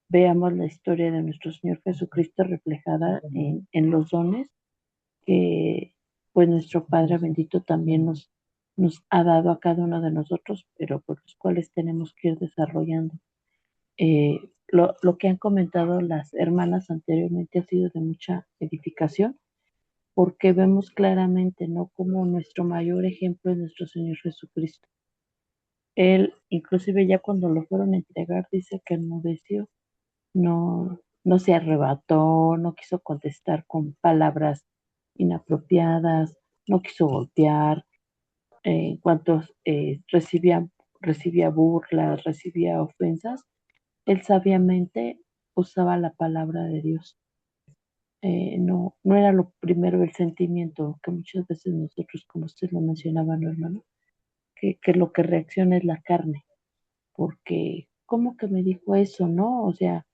veamos la historia de nuestro Señor Jesucristo reflejada en los dones que pues nuestro Padre bendito también nos ha dado a cada uno de nosotros, pero por los cuales tenemos que ir desarrollando. Lo que han comentado las hermanas anteriormente ha sido de mucha edificación, porque vemos claramente, ¿no? Como nuestro mayor ejemplo es nuestro Señor Jesucristo. Él, inclusive ya cuando lo fueron a entregar, dice que enmudeció, no se arrebató, no quiso contestar con palabras inapropiadas, no quiso golpear, en cuanto recibía burlas, recibía ofensas, él sabiamente usaba la palabra de Dios. No era lo primero el sentimiento, que muchas veces nosotros, como usted lo mencionaba, ¿no, hermano? Que lo que reacciona es la carne, porque ¿cómo que me dijo eso, no? O sea,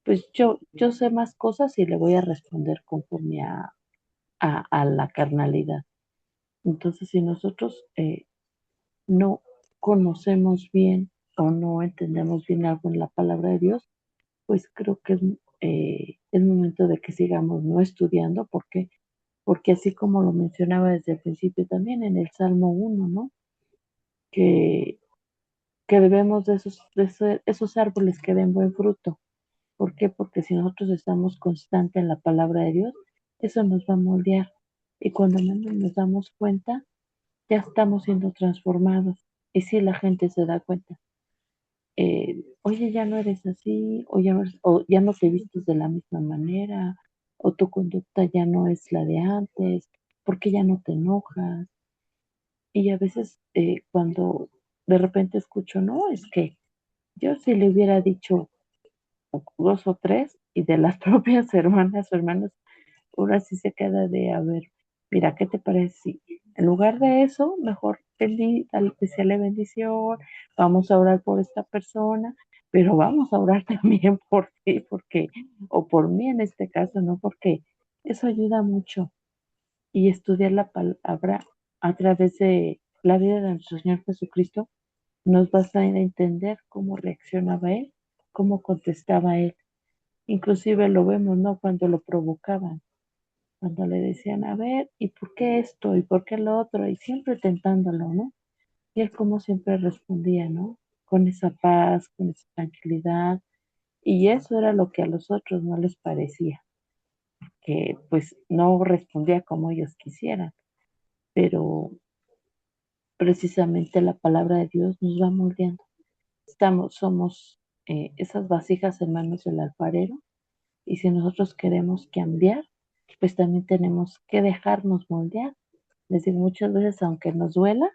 pues yo sé más cosas y le voy a responder conforme a la carnalidad. Entonces, si nosotros no conocemos bien o no entendemos bien algo en la palabra de Dios, pues creo que es momento de que sigamos no estudiando, porque así como lo mencionaba desde el principio también en el Salmo 1, ¿no? Que, que debemos esos árboles que den buen fruto. ¿Por qué? Porque si nosotros estamos constantes en la palabra de Dios, eso nos va a moldear. Y cuando menos nos damos cuenta, ya estamos siendo transformados. Y si la gente se da cuenta, oye, ya no eres así, o ya no te vistes de la misma manera, o tu conducta ya no es la de antes, ¿por qué ya no te enojas? Y a veces cuando de repente escucho, no, es que yo si le hubiera dicho dos o tres, y de las propias hermanas o hermanos, ahora sí se queda de, a ver, mira, ¿qué te parece? Si en lugar de eso, mejor decirle bendición, vamos a orar por esta persona, pero vamos a orar también por ti, o por mí en este caso, ¿no? Porque eso ayuda mucho. Y estudiar la palabra a través de la vida de nuestro Señor Jesucristo nos va a hacer entender cómo reaccionaba Él, cómo contestaba Él. Inclusive lo vemos, ¿no? Cuando lo provocaban, cuando le decían, a ver, ¿y por qué esto? ¿Y por qué lo otro? Y siempre tentándolo, ¿no? Y él como siempre respondía, ¿no? Con esa paz, con esa tranquilidad. Y eso era lo que a los otros no les parecía, que pues no respondía como ellos quisieran. Pero precisamente la palabra de Dios nos va moldeando. Somos esas vasijas en manos del alfarero. Y si nosotros queremos cambiar, pues también tenemos que dejarnos moldear. Les digo, muchas veces, aunque nos duela,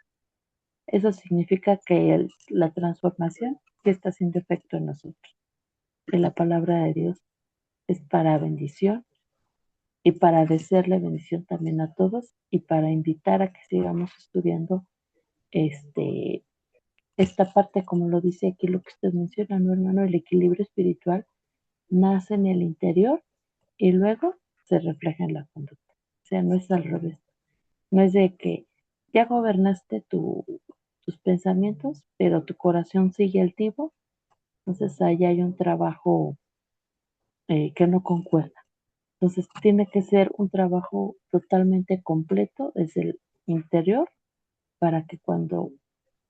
eso significa que la transformación sí está haciendo efecto en nosotros. Que la palabra de Dios es para bendición y para desearle bendición también a todos y para invitar a que sigamos estudiando este, esta parte, como lo dice aquí lo que usted menciona, ¿no, hermano? El equilibrio espiritual nace en el interior y luego se refleja en la conducta. O sea, no es al revés. No es de que ya gobernaste tus pensamientos, pero tu corazón sigue altivo. Entonces ahí hay un trabajo que no concuerda. Entonces tiene que ser un trabajo totalmente completo desde el interior para que cuando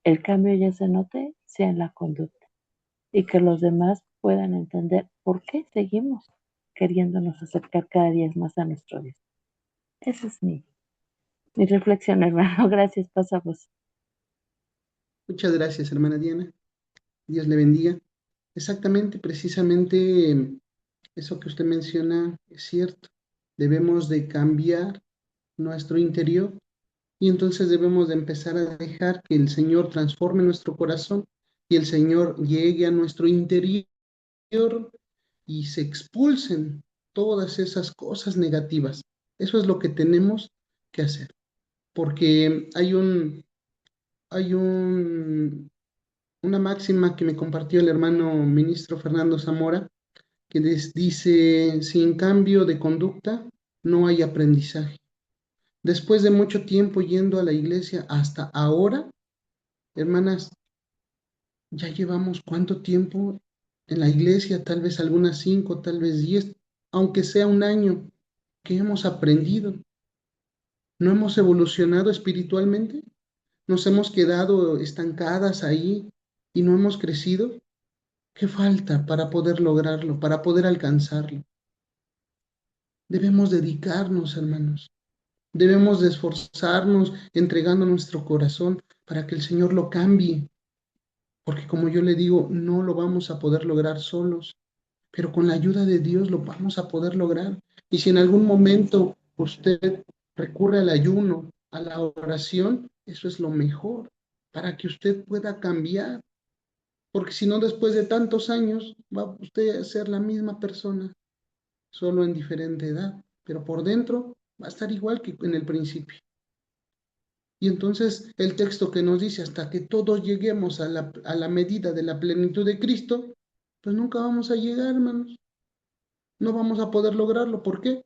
el cambio ya se note, sea en la conducta y que los demás puedan entender por qué seguimos queriéndonos acercar cada día más a nuestro Dios. Esa es mi reflexión, hermano. Gracias, pasamos. Muchas gracias, hermana Diana. Dios le bendiga. Exactamente, precisamente eso que usted menciona es cierto. Debemos de cambiar nuestro interior y entonces debemos de empezar a dejar que el Señor transforme nuestro corazón y el Señor llegue a nuestro interior y se expulsen todas esas cosas negativas. Eso es lo que tenemos que hacer, porque hay una máxima que me compartió el hermano ministro Fernando Zamora, que dice, sin cambio de conducta no hay aprendizaje. Después de mucho tiempo yendo a la iglesia hasta ahora, hermanas, ya llevamos cuánto tiempo en la iglesia, tal vez algunas 5, tal vez 10, aunque sea un año, que hemos aprendido. ¿No hemos evolucionado espiritualmente? ¿Nos hemos quedado estancadas ahí y no hemos crecido? ¿Qué falta para poder lograrlo, para poder alcanzarlo? Debemos dedicarnos, hermanos. Debemos de esforzarnos entregando nuestro corazón para que el Señor lo cambie. Porque como yo le digo, no lo vamos a poder lograr solos, pero con la ayuda de Dios lo vamos a poder lograr. Y si en algún momento usted recurre al ayuno, a la oración, eso es lo mejor para que usted pueda cambiar. Porque si no, después de tantos años, va usted a ser la misma persona, solo en diferente edad, pero por dentro va a estar igual que en el principio. Y entonces el texto que nos dice, hasta que todos lleguemos a la medida de la plenitud de Cristo, pues nunca vamos a llegar, hermanos. No vamos a poder lograrlo. ¿Por qué?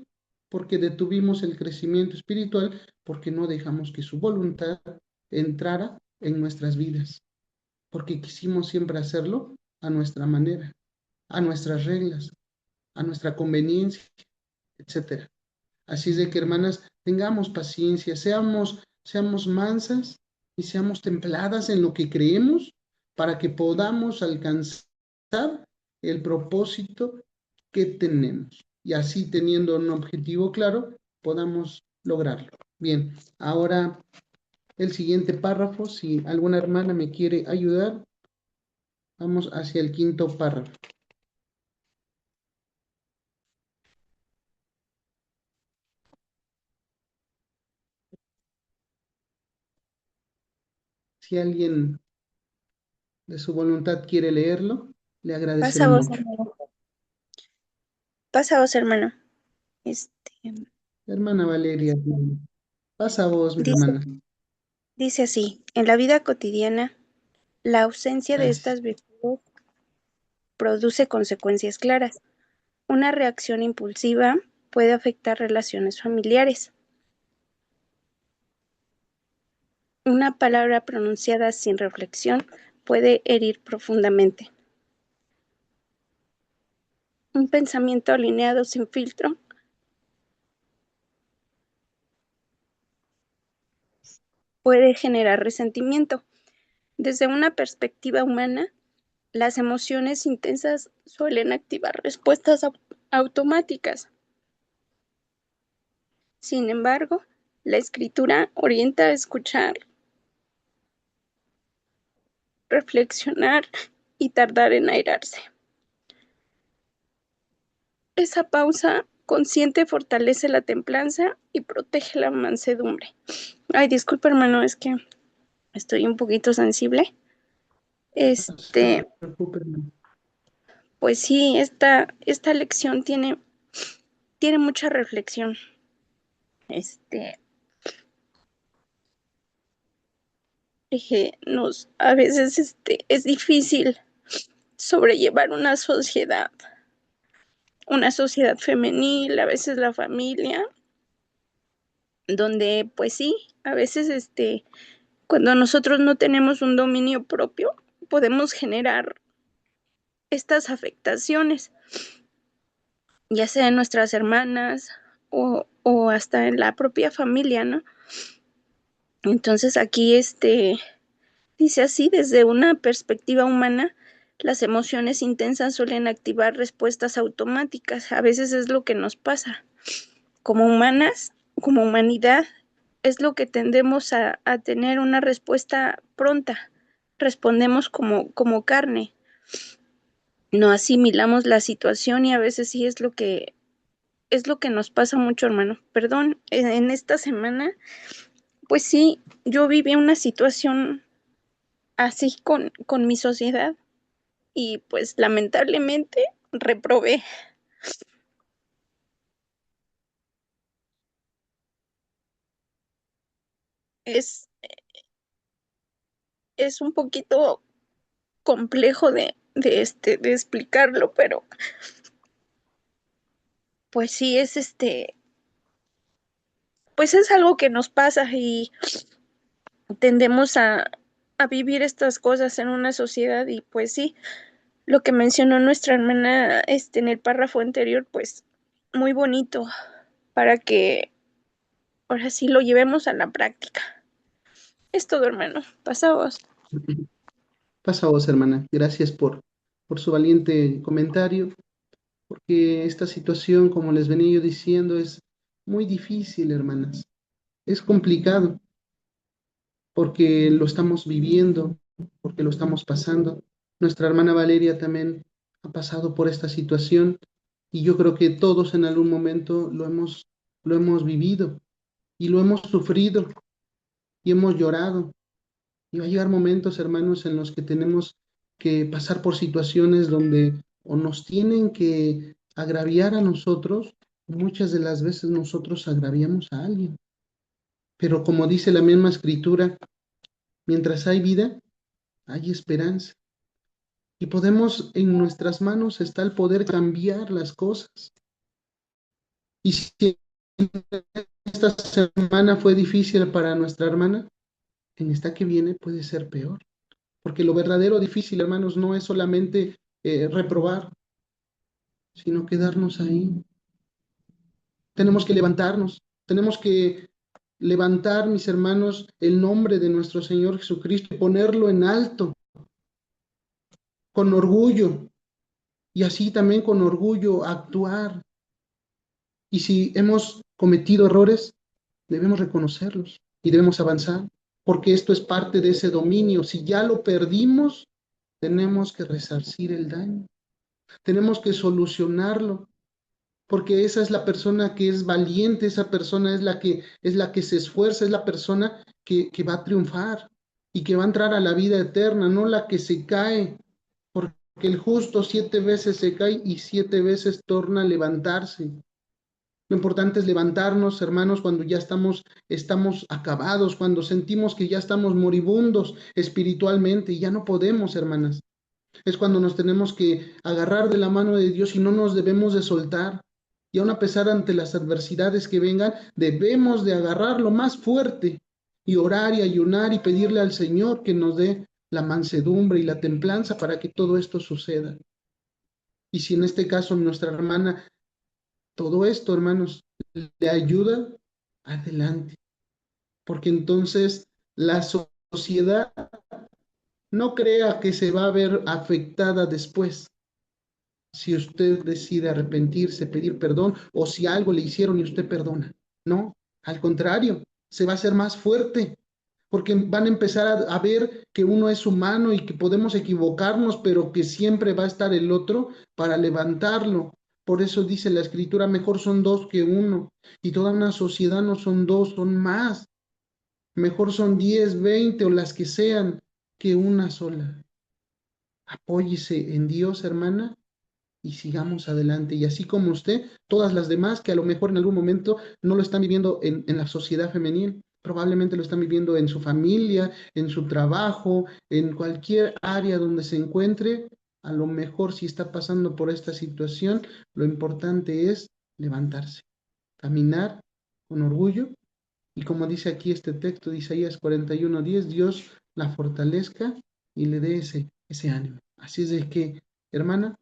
Porque detuvimos el crecimiento espiritual, porque no dejamos que su voluntad entrara en nuestras vidas, porque quisimos siempre hacerlo a nuestra manera, a nuestras reglas, a nuestra conveniencia, etcétera. Así es de que, hermanas, tengamos paciencia, seamos mansas y seamos templadas en lo que creemos para que podamos alcanzar el propósito que tenemos. Y así, teniendo un objetivo claro, podamos lograrlo. Bien, ahora el siguiente párrafo, si alguna hermana me quiere ayudar, vamos hacia el quinto párrafo. Si alguien de su voluntad quiere leerlo, le agradeceré Pasa vos, mucho. hermano. Pasa vos, hermano. Hermana Valeria, pasa a vos, mi Dice, hermana. dice así, en la vida cotidiana, la ausencia de Gracias. estas virtudes produce consecuencias claras. Una reacción impulsiva puede afectar relaciones familiares. Una palabra pronunciada sin reflexión puede herir profundamente. Un pensamiento alineado sin filtro puede generar resentimiento. Desde una perspectiva humana, las emociones intensas suelen activar respuestas automáticas. Sin embargo, la escritura orienta a escuchar, reflexionar y tardar en airarse. Esa pausa consciente fortalece la templanza y protege la mansedumbre. Ay, disculpa, hermano, es que estoy un poquito sensible. No se preocupe, hermana. Pues sí, esta lección tiene mucha reflexión. A veces es difícil sobrellevar una sociedad femenil, a veces la familia, donde pues sí, a veces cuando nosotros no tenemos un dominio propio, podemos generar estas afectaciones, ya sea en nuestras hermanas o hasta en la propia familia, ¿no? Entonces aquí dice así, desde una perspectiva humana, las emociones intensas suelen activar respuestas automáticas. A veces es lo que nos pasa. Como humanidad, es lo que tendemos a tener una respuesta pronta respondemos como carne. No asimilamos la situación y a veces sí es lo que nos pasa mucho, hermano. Perdón, en esta semana, pues sí, yo viví una situación así con mi sociedad y pues lamentablemente reprobé. Es, es un poquito complejo de explicarlo, pero pues sí es pues es algo que nos pasa y tendemos a vivir estas cosas en una sociedad y pues sí, lo que mencionó nuestra hermana en el párrafo anterior, pues muy bonito para que ahora sí lo llevemos a la práctica. Es todo, hermano. Pasamos. Pasa a vos, hermana. Gracias por su valiente comentario, porque esta situación, como les venía yo diciendo, es muy difícil, hermanas. Es complicado, porque lo estamos viviendo, porque lo estamos pasando. Nuestra hermana Valeria también ha pasado por esta situación y yo creo que todos en algún momento lo hemos vivido y lo hemos sufrido y hemos llorado. Y va a llegar momentos, hermanos, en los que tenemos que pasar por situaciones donde o nos tienen que agraviar a nosotros, muchas de las veces nosotros agraviamos a alguien. Pero como dice la misma escritura, mientras hay vida, hay esperanza. Y podemos, en nuestras manos está el poder cambiar las cosas. Y si esta semana fue difícil para nuestra hermana, en esta que viene puede ser peor. Porque lo verdadero difícil, hermanos, no es solamente reprobar, sino quedarnos ahí. Tenemos que levantarnos, tenemos que levantar, mis hermanos, el nombre de nuestro Señor Jesucristo y ponerlo en alto, con orgullo, y así también con orgullo actuar. Y si hemos cometido errores, debemos reconocerlos y debemos avanzar, porque esto es parte de ese dominio. Si ya lo perdimos, tenemos que resarcir el daño, tenemos que solucionarlo, porque esa es la persona que es valiente, esa persona es la que se esfuerza, es la persona que va a triunfar y que va a entrar a la vida eterna, no la que se cae, porque el justo 7 veces se cae y 7 veces torna a levantarse. Lo importante es levantarnos, hermanos, cuando ya estamos acabados, cuando sentimos que ya estamos moribundos espiritualmente y ya no podemos, hermanas. Es cuando nos tenemos que agarrar de la mano de Dios y no nos debemos de soltar. Y aun a pesar ante las adversidades que vengan, debemos de agarrarlo más fuerte y orar y ayunar y pedirle al Señor que nos dé la mansedumbre y la templanza para que todo esto suceda. Y si en este caso nuestra hermana, todo esto, hermanos, le ayuda, adelante. Porque entonces la sociedad no crea que se va a ver afectada después. Si usted decide arrepentirse, pedir perdón, o si algo le hicieron y usted perdona. No, al contrario, se va a hacer más fuerte, porque van a empezar a ver que uno es humano y que podemos equivocarnos, pero que siempre va a estar el otro para levantarlo. Por eso dice la escritura, mejor son dos que uno, y toda una sociedad no son dos, son más. Mejor son 10, 20 o las que sean que una sola. Apóyese en Dios, hermana, y sigamos adelante. Y así como usted, todas las demás que a lo mejor en algún momento no lo están viviendo en la sociedad femenil, probablemente lo están viviendo en su familia, en su trabajo, en cualquier área donde se encuentre. A lo mejor si está pasando por esta situación, lo importante es levantarse, caminar con orgullo. Y como dice aquí este texto de Isaías 41:10, Dios la fortalezca y le dé ese ánimo. Así es de que, hermana,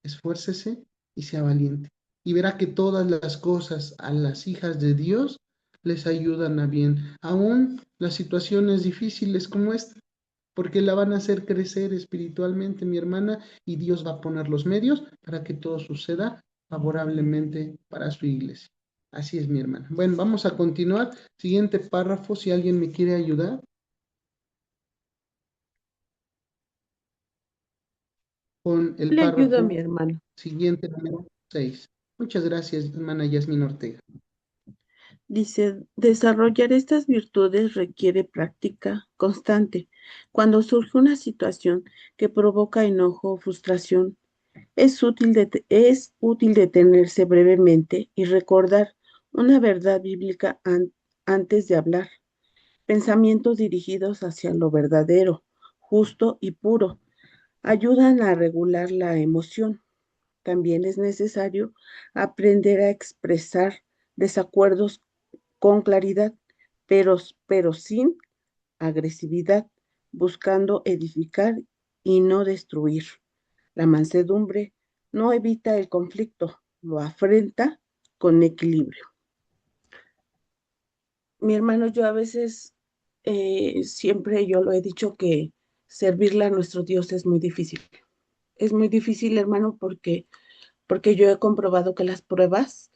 esfuércese y sea valiente. Y verá que todas las cosas a las hijas de Dios les ayudan a bien. Aún las situaciones difíciles como esta, porque la van a hacer crecer espiritualmente, mi hermana, y Dios va a poner los medios para que todo suceda favorablemente para su iglesia. Así es, mi hermana. Bueno, vamos a continuar. Siguiente párrafo, si alguien me quiere ayudar. con el Le ayudo a párrafo mi hermano. siguiente, número 6. Muchas gracias, hermana Yasmin Ortega. Dice, desarrollar estas virtudes requiere práctica constante. Cuando surge una situación que provoca enojo o frustración, es útil detenerse brevemente y recordar una verdad bíblica antes de hablar. Pensamientos dirigidos hacia lo verdadero, justo y puro ayudan a regular la emoción. También es necesario aprender a expresar desacuerdos con claridad, pero sin agresividad, buscando edificar y no destruir. La mansedumbre no evita el conflicto, lo afrenta con equilibrio. Mi hermano, yo a veces, siempre yo lo he dicho que servirle a nuestro Dios es muy difícil. Es muy difícil, hermano, porque yo he comprobado que las pruebas,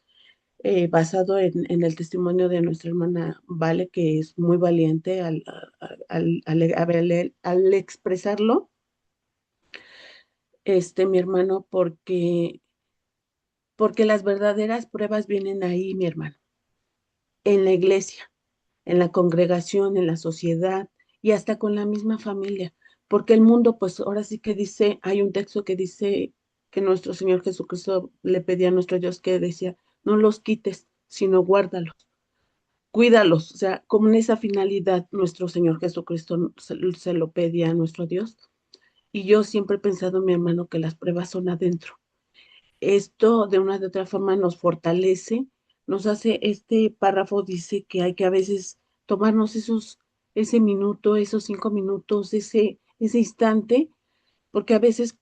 basado en el testimonio de nuestra hermana Vale, que es muy valiente al expresarlo, mi hermano, porque las verdaderas pruebas vienen ahí, mi hermano, en la iglesia, en la congregación, en la sociedad y hasta con la misma familia, porque el mundo, pues ahora sí que dice, hay un texto que dice que nuestro Señor Jesucristo le pedía a nuestro Dios que decía, no los quites, sino guárdalos, cuídalos, o sea, con esa finalidad nuestro Señor Jesucristo se lo pedía a nuestro Dios. Y yo siempre he pensado, mi hermano, que las pruebas son adentro. Esto de una de otra forma nos fortalece, nos hace, este párrafo dice que hay que a veces tomarnos ese minuto, esos 5 minutos, ese instante, porque a veces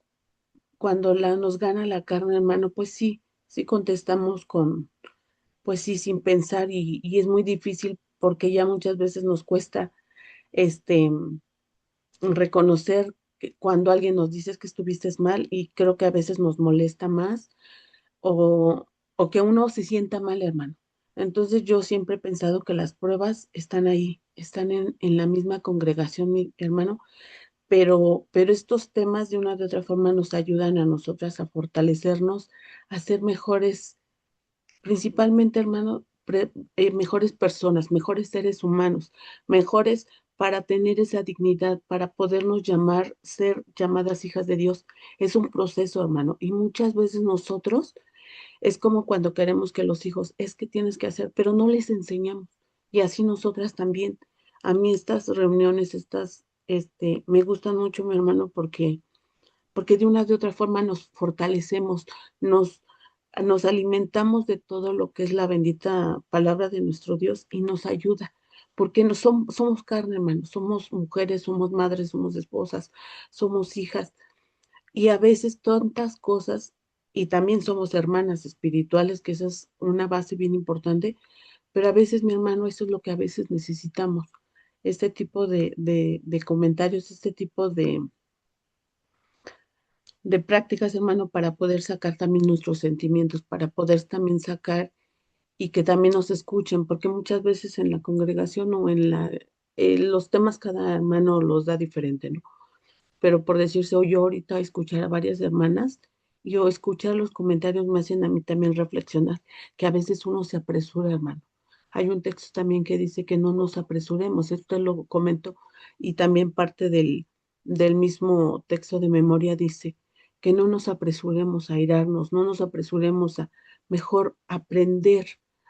cuando nos gana la carne, hermano, pues sí, sí contestamos pues sí, sin pensar y es muy difícil porque ya muchas veces nos cuesta, este, reconocer que cuando alguien nos dice que estuviste mal y creo que a veces nos molesta más o, o que uno se sienta mal, hermano. Entonces yo siempre he pensado que las pruebas están ahí, están en la misma congregación, mi hermano, pero estos temas de una u otra forma nos ayudan a nosotras a fortalecernos, a ser mejores, principalmente, hermano, mejores personas, mejores seres humanos, mejores para tener esa dignidad, para podernos llamar, ser llamadas hijas de Dios. Es un proceso, hermano, y muchas veces nosotros es como cuando queremos que los hijos, es que tienes que hacer, pero no les enseñamos. Y así nosotras también. A mí estas reuniones, me gustan mucho, mi hermano, porque de una de otra forma nos fortalecemos, nos, nos alimentamos de todo lo que es la bendita palabra de nuestro Dios y nos ayuda. Porque no somos carne, hermano, somos mujeres, somos madres, somos esposas, somos hijas, y a veces tantas cosas, y también somos hermanas espirituales, que esa es una base bien importante, pero a veces, mi hermano, eso es lo que a veces necesitamos, este tipo de comentarios, este tipo de prácticas, hermano, para poder sacar también nuestros sentimientos, para poder también sacar y que también nos escuchen, porque muchas veces en la congregación o los temas cada hermano los da diferente, ¿no? Pero por decirse, o yo ahorita escuchar a varias hermanas, yo escuchar los comentarios me hacen a mí también reflexionar, que a veces uno se apresura, hermano. Hay un texto también que dice que no nos apresuremos, esto lo comento, y también parte del mismo texto de memoria dice que no nos apresuremos a irarnos, no nos apresuremos a mejor aprender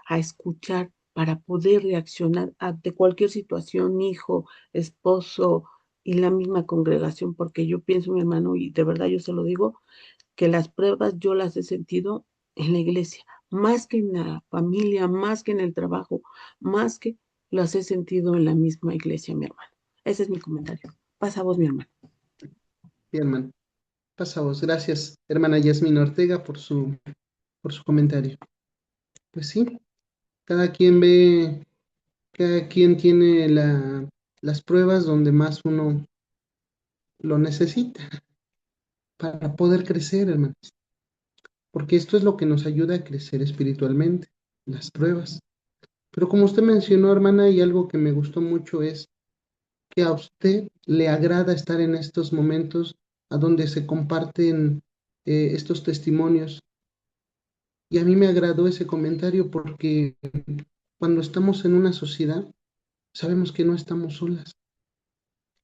a escuchar para poder reaccionar ante cualquier situación, hijo, esposo, y la misma congregación, porque yo pienso, mi hermano, y de verdad yo se lo digo, que las pruebas yo las he sentido en la iglesia, más que en la familia, más que en el trabajo, más que las he sentido en la misma iglesia, mi hermano. Ese es mi comentario. Pasa vos, mi hermano. Bien, hermano. Pasa a vos. Gracias, hermana Yasmin Ortega, por su comentario. Pues sí, cada quien ve, cada quien tiene las pruebas donde más uno lo necesita para poder crecer, hermanos. Porque esto es lo que nos ayuda a crecer espiritualmente, las pruebas. Pero como usted mencionó, hermana, y algo que me gustó mucho es que a usted le agrada estar en estos momentos a donde se comparten estos testimonios. Y a mí me agradó ese comentario porque cuando estamos en una sociedad, sabemos que no estamos solas.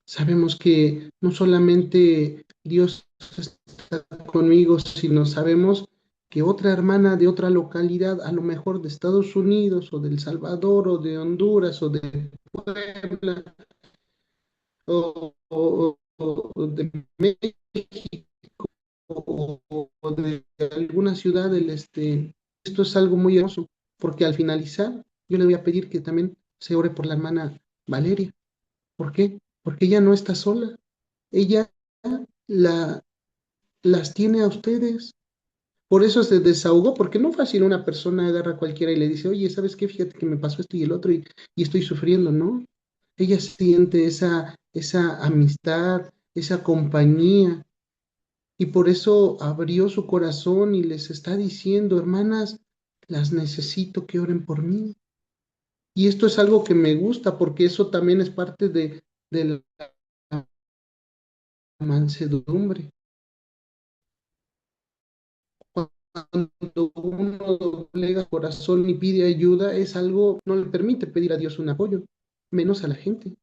Sabemos que no solamente Dios está conmigo, sino sabemos que otra hermana de otra localidad, a lo mejor de Estados Unidos o de El Salvador o de Honduras o de Puebla o de México o de alguna ciudad esto es algo muy hermoso, porque al finalizar yo le voy a pedir que también se ore por la hermana Valeria. ¿Por qué? Porque ella no está sola. Ella la, las tiene a ustedes. Por eso se desahogó, porque no fácil una persona agarra a cualquiera y le dice, oye, ¿sabes qué? Fíjate que me pasó esto y el otro y estoy sufriendo, ¿no? Ella siente esa amistad, esa compañía, y por eso abrió su corazón y les está diciendo, hermanas, las necesito que oren por mí. Y esto es algo que me gusta, porque eso también es parte de la mansedumbre. Cuando uno doblega el corazón y pide ayuda, es algo, no le permite pedir a Dios un apoyo, menos a la gente.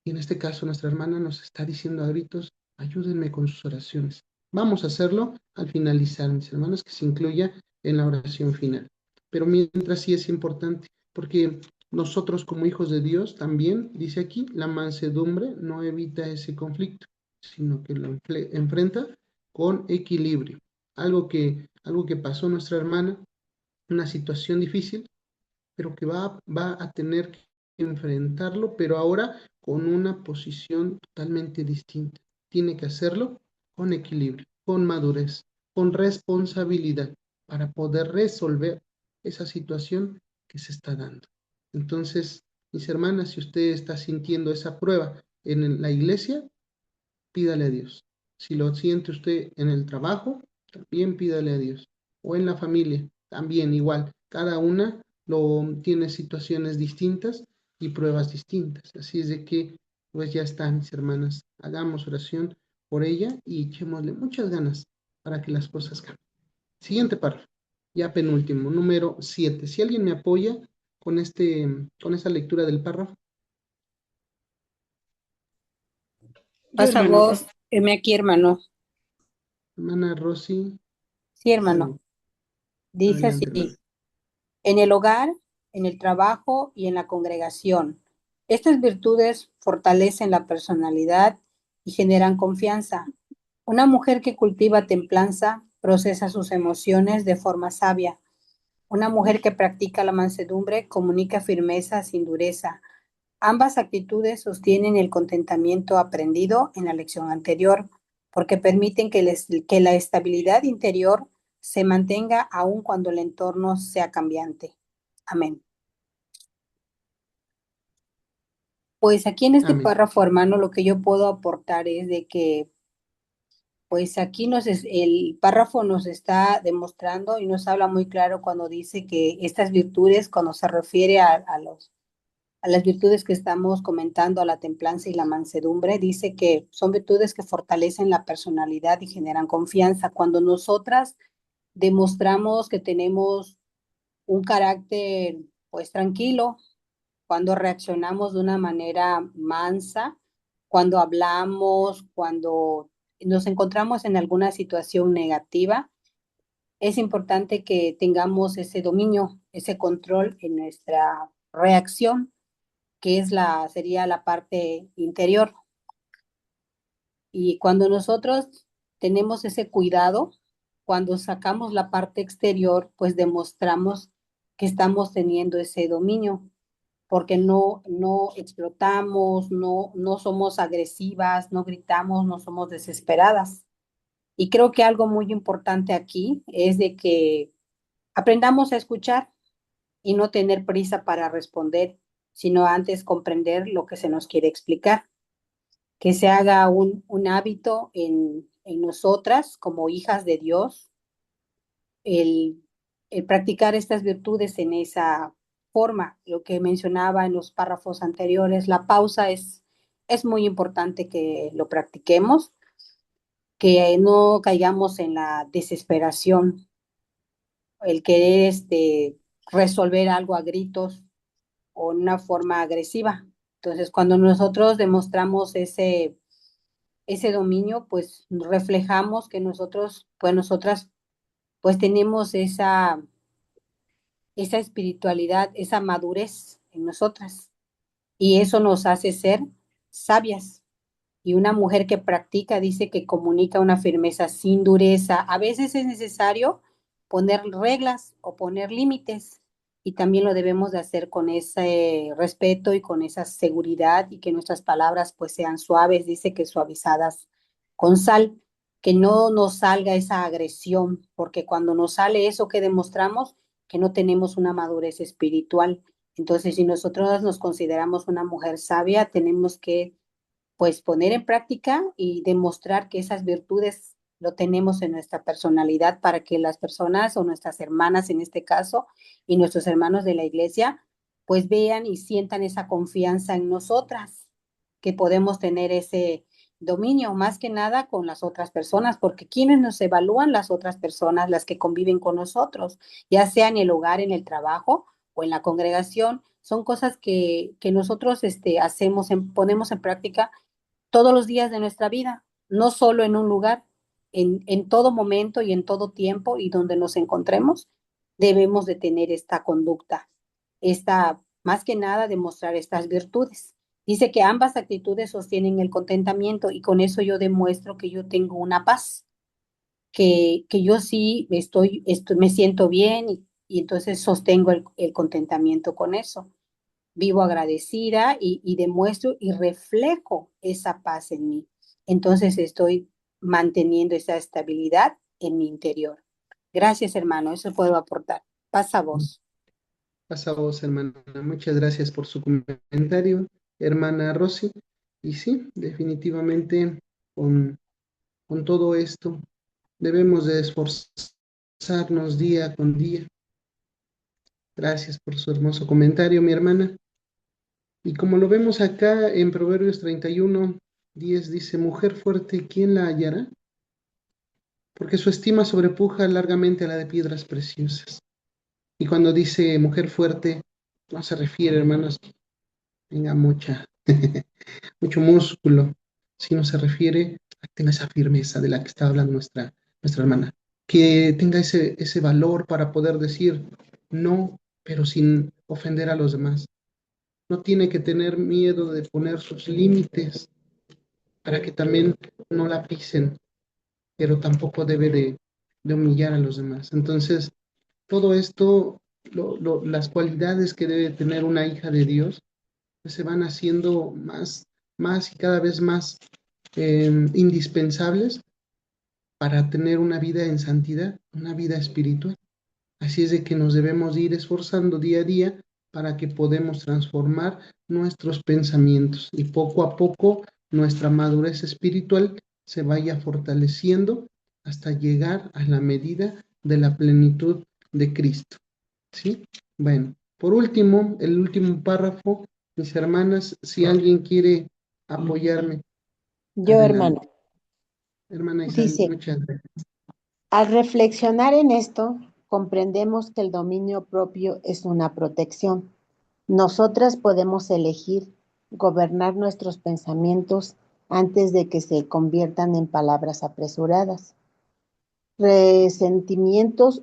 Y en este caso, nuestra hermana nos está diciendo a gritos, ayúdenme con sus oraciones. Vamos a hacerlo al finalizar, mis hermanos, que se incluya en la oración final. Pero mientras sí es importante, porque nosotros como hijos de Dios también, dice aquí, la mansedumbre no evita ese conflicto, sino que lo enfrenta con equilibrio. Algo que pasó nuestra hermana, una situación difícil, pero que va a tener que enfrentarlo, pero ahora con una posición totalmente distinta. Tiene que hacerlo con equilibrio, con madurez, con responsabilidad, para poder resolver esa situación que se está dando. Entonces, mis hermanas, si usted está sintiendo esa prueba en la iglesia, pídale a Dios. Si lo siente usted en el trabajo, también pídale a Dios. O en la familia, también igual. Cada una tiene situaciones distintas y pruebas distintas. Así es de que, pues ya está, mis hermanas. Hagamos oración por ella y echémosle muchas ganas para que las cosas cambien. Siguiente párrafo, ya penúltimo, número 7. Si alguien me apoya con esta lectura del párrafo. Pasa vos, aquí, hermano. Hermana Rosy. Sí, hermano. Dice Adelante, hermana. así, en el hogar, en el trabajo y en la congregación. Estas virtudes fortalecen la personalidad y generan confianza. Una mujer que cultiva templanza procesa sus emociones de forma sabia. Una mujer que practica la mansedumbre comunica firmeza sin dureza. Ambas actitudes sostienen el contentamiento aprendido en la lección anterior, porque permiten que la estabilidad interior se mantenga aun cuando el entorno sea cambiante. Amén. Pues aquí en este Amén. párrafo, hermano, lo que yo puedo aportar es de que, pues aquí el párrafo nos está demostrando y nos habla muy claro cuando dice que estas virtudes, cuando se refiere a las virtudes que estamos comentando, a la templanza y la mansedumbre, dice que son virtudes que fortalecen la personalidad y generan confianza. Cuando nosotras demostramos que tenemos un carácter, pues tranquilo, cuando reaccionamos de una manera mansa, cuando hablamos, cuando nos encontramos en alguna situación negativa, es importante que tengamos ese dominio, ese control en nuestra reacción, que sería la parte interior. Y cuando nosotros tenemos ese cuidado, cuando sacamos la parte exterior, pues demostramos que estamos teniendo ese dominio, porque no explotamos, no somos agresivas, no gritamos, no somos desesperadas. Y creo que algo muy importante aquí es de que aprendamos a escuchar y no tener prisa para responder, sino antes comprender lo que se nos quiere explicar. Que se haga un hábito en nosotras como hijas de Dios, el, el practicar estas virtudes en esa forma. Lo que mencionaba en los párrafos anteriores, la pausa es muy importante que lo practiquemos. que no caigamos en la desesperación, el querer resolver algo a gritos o en una forma agresiva. Entonces, cuando nosotros demostramos ese dominio, pues reflejamos que nosotros, pues nosotras, pues tenemos esa espiritualidad, esa madurez en nosotras. Y eso nos hace ser sabias. Y una mujer que practica dice que comunica una firmeza sin dureza. A veces es necesario poner reglas o poner límites y también lo debemos de hacer con ese respeto y con esa seguridad y que nuestras palabras pues sean suaves, dice que suavizadas con sal, que no nos salga esa agresión, porque cuando nos sale eso que demostramos que no tenemos una madurez espiritual. Entonces, si nosotros nos consideramos una mujer sabia, tenemos que pues poner en práctica y demostrar que esas virtudes lo tenemos en nuestra personalidad para que las personas o nuestras hermanas en este caso y nuestros hermanos de la iglesia pues vean y sientan esa confianza en nosotras, que podemos tener ese dominio más que nada con las otras personas, porque quienes nos evalúan las otras personas, las que conviven con nosotros, ya sea en el hogar, en el trabajo o en la congregación, son cosas que nosotros hacemos, ponemos en práctica todos los días de nuestra vida, no solo en un lugar, en todo momento y en todo tiempo y donde nos encontremos, debemos de tener esta conducta, más que nada, demostrar estas virtudes. Dice que ambas actitudes sostienen el contentamiento y con eso yo demuestro que yo tengo una paz, que yo sí me siento bien y entonces sostengo el contentamiento con eso. Vivo agradecida y demuestro y reflejo esa paz en mí. Entonces estoy manteniendo esa estabilidad en mi interior. Gracias, hermano, eso puedo aportar. Pasa a vos. Pasa a vos, hermana. Muchas gracias por su comentario, hermana Rosy. Y sí, definitivamente con todo esto debemos de esforzarnos día con día. Gracias por su hermoso comentario, mi hermana. Y como lo vemos acá en Proverbios 31:10 dice, mujer fuerte, ¿quién la hallará? Porque su estima sobrepuja largamente a la de piedras preciosas. Y cuando dice mujer fuerte, no se refiere, hermanos, que tenga mucho músculo, sino se refiere a que tenga esa firmeza de la que está hablando nuestra hermana. Que tenga ese valor para poder decir no, pero sin ofender a los demás. No tiene que tener miedo de poner sus límites para que también no la pisen, pero tampoco debe de humillar a los demás. Entonces, todo esto, las cualidades que debe tener una hija de Dios, pues se van haciendo más y cada vez más indispensables para tener una vida en santidad, una vida espiritual. Así es de que nos debemos ir esforzando día a día para que podamos transformar nuestros pensamientos y poco a poco nuestra madurez espiritual se vaya fortaleciendo hasta llegar a la medida de la plenitud de Cristo. ¿Sí? Bueno, por último, el último párrafo, mis hermanas, si alguien quiere apoyarme, Yo, adelante. hermano, Hermana Isabel, dice, muchas gracias. al reflexionar en esto, comprendemos que el dominio propio es una protección. Nosotras podemos elegir gobernar nuestros pensamientos antes de que se conviertan en palabras apresuradas, resentimientos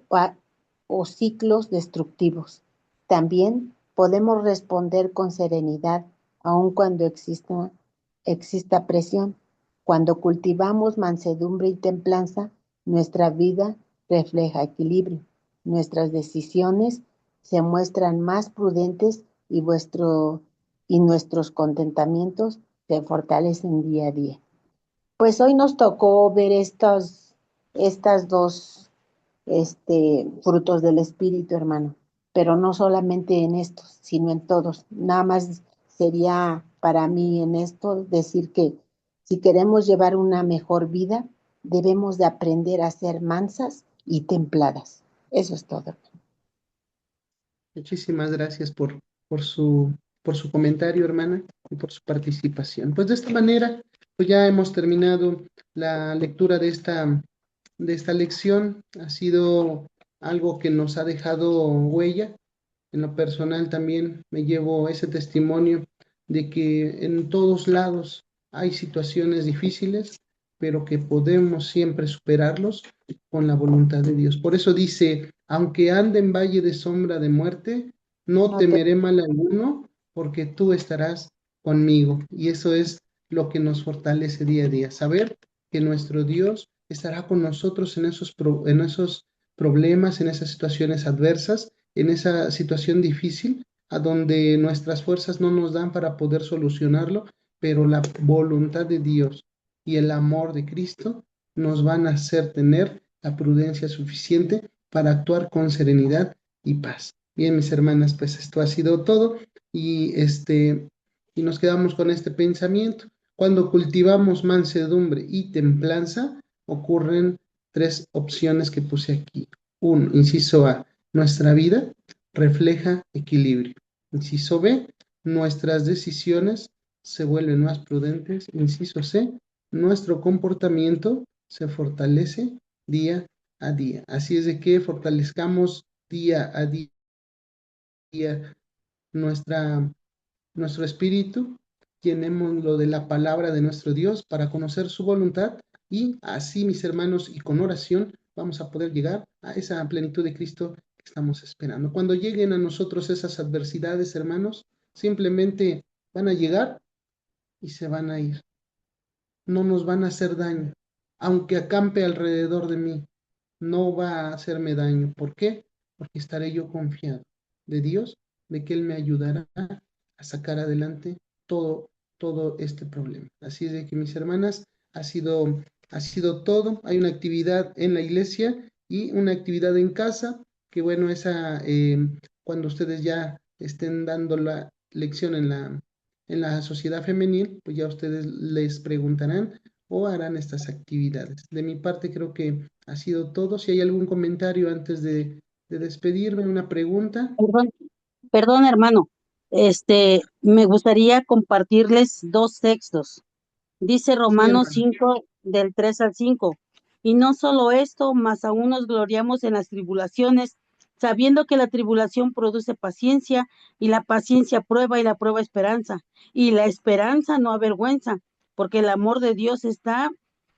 o ciclos destructivos. También podemos responder con serenidad, aun cuando exista presión. Cuando cultivamos mansedumbre y templanza, nuestra vida refleja equilibrio. Nuestras decisiones se muestran más prudentes y nuestros contentamientos se fortalecen día a día. Pues hoy nos tocó ver estas dos frutos del Espíritu, hermano, pero no solamente en estos, sino en todos. Nada más sería para mí en esto decir que si queremos llevar una mejor vida, debemos de aprender a ser mansas y templadas. Eso es todo. Muchísimas gracias por su por su comentario, hermana, y por su participación. Pues de esta manera, pues ya hemos terminado la lectura de esta lección. Ha sido algo que nos ha dejado huella. En lo personal también me llevo ese testimonio de que en todos lados hay situaciones difíciles, pero que podemos siempre superarlos con la voluntad de Dios. Por eso dice, aunque ande en valle de sombra de muerte, no temeré mal alguno, porque tú estarás conmigo. Y eso es lo que nos fortalece día a día, saber que nuestro Dios estará con nosotros en esos problemas, en esas situaciones adversas, en esa situación difícil, a donde nuestras fuerzas no nos dan para poder solucionarlo, pero la voluntad de Dios y el amor de Cristo nos van a hacer tener la prudencia suficiente para actuar con serenidad y paz. Bien, mis hermanas, pues esto ha sido todo y nos quedamos con este pensamiento. Cuando cultivamos mansedumbre y templanza, ocurren 3 opciones que puse aquí. 1, inciso A, nuestra vida refleja equilibrio. Inciso B, nuestras decisiones se vuelven más prudentes. Inciso C, nuestro comportamiento se fortalece día a día. Así es de que fortalezcamos día a día nuestro espíritu, llenémoslo de la palabra de nuestro Dios para conocer su voluntad y así, mis hermanos, y con oración vamos a poder llegar a esa plenitud de Cristo que estamos esperando. Cuando lleguen a nosotros esas adversidades, hermanos, simplemente van a llegar y se van a ir. No nos van a hacer daño. Aunque acampe alrededor de mí, no va a hacerme daño. ¿Por qué? Porque estaré yo confiado de Dios, de que Él me ayudará a sacar adelante todo este problema. Así es de que, mis hermanas, ha sido todo. Hay una actividad en la iglesia y una actividad en casa, que bueno, esa cuando ustedes ya estén dando la lección en la sociedad femenil, pues ya ustedes les preguntarán o harán estas actividades. De mi parte creo que ha sido todo. Si hay algún comentario antes de despedirme, una pregunta. Perdón, hermano. Me gustaría compartirles 2 textos. Dice Sí, Romanos hermano. 5, del 3 al 5. Y no solo esto, mas aún nos gloriamos en las tribulaciones, sabiendo que la tribulación produce paciencia, y la paciencia prueba, y la prueba esperanza. Y la esperanza no avergüenza, porque el amor de Dios está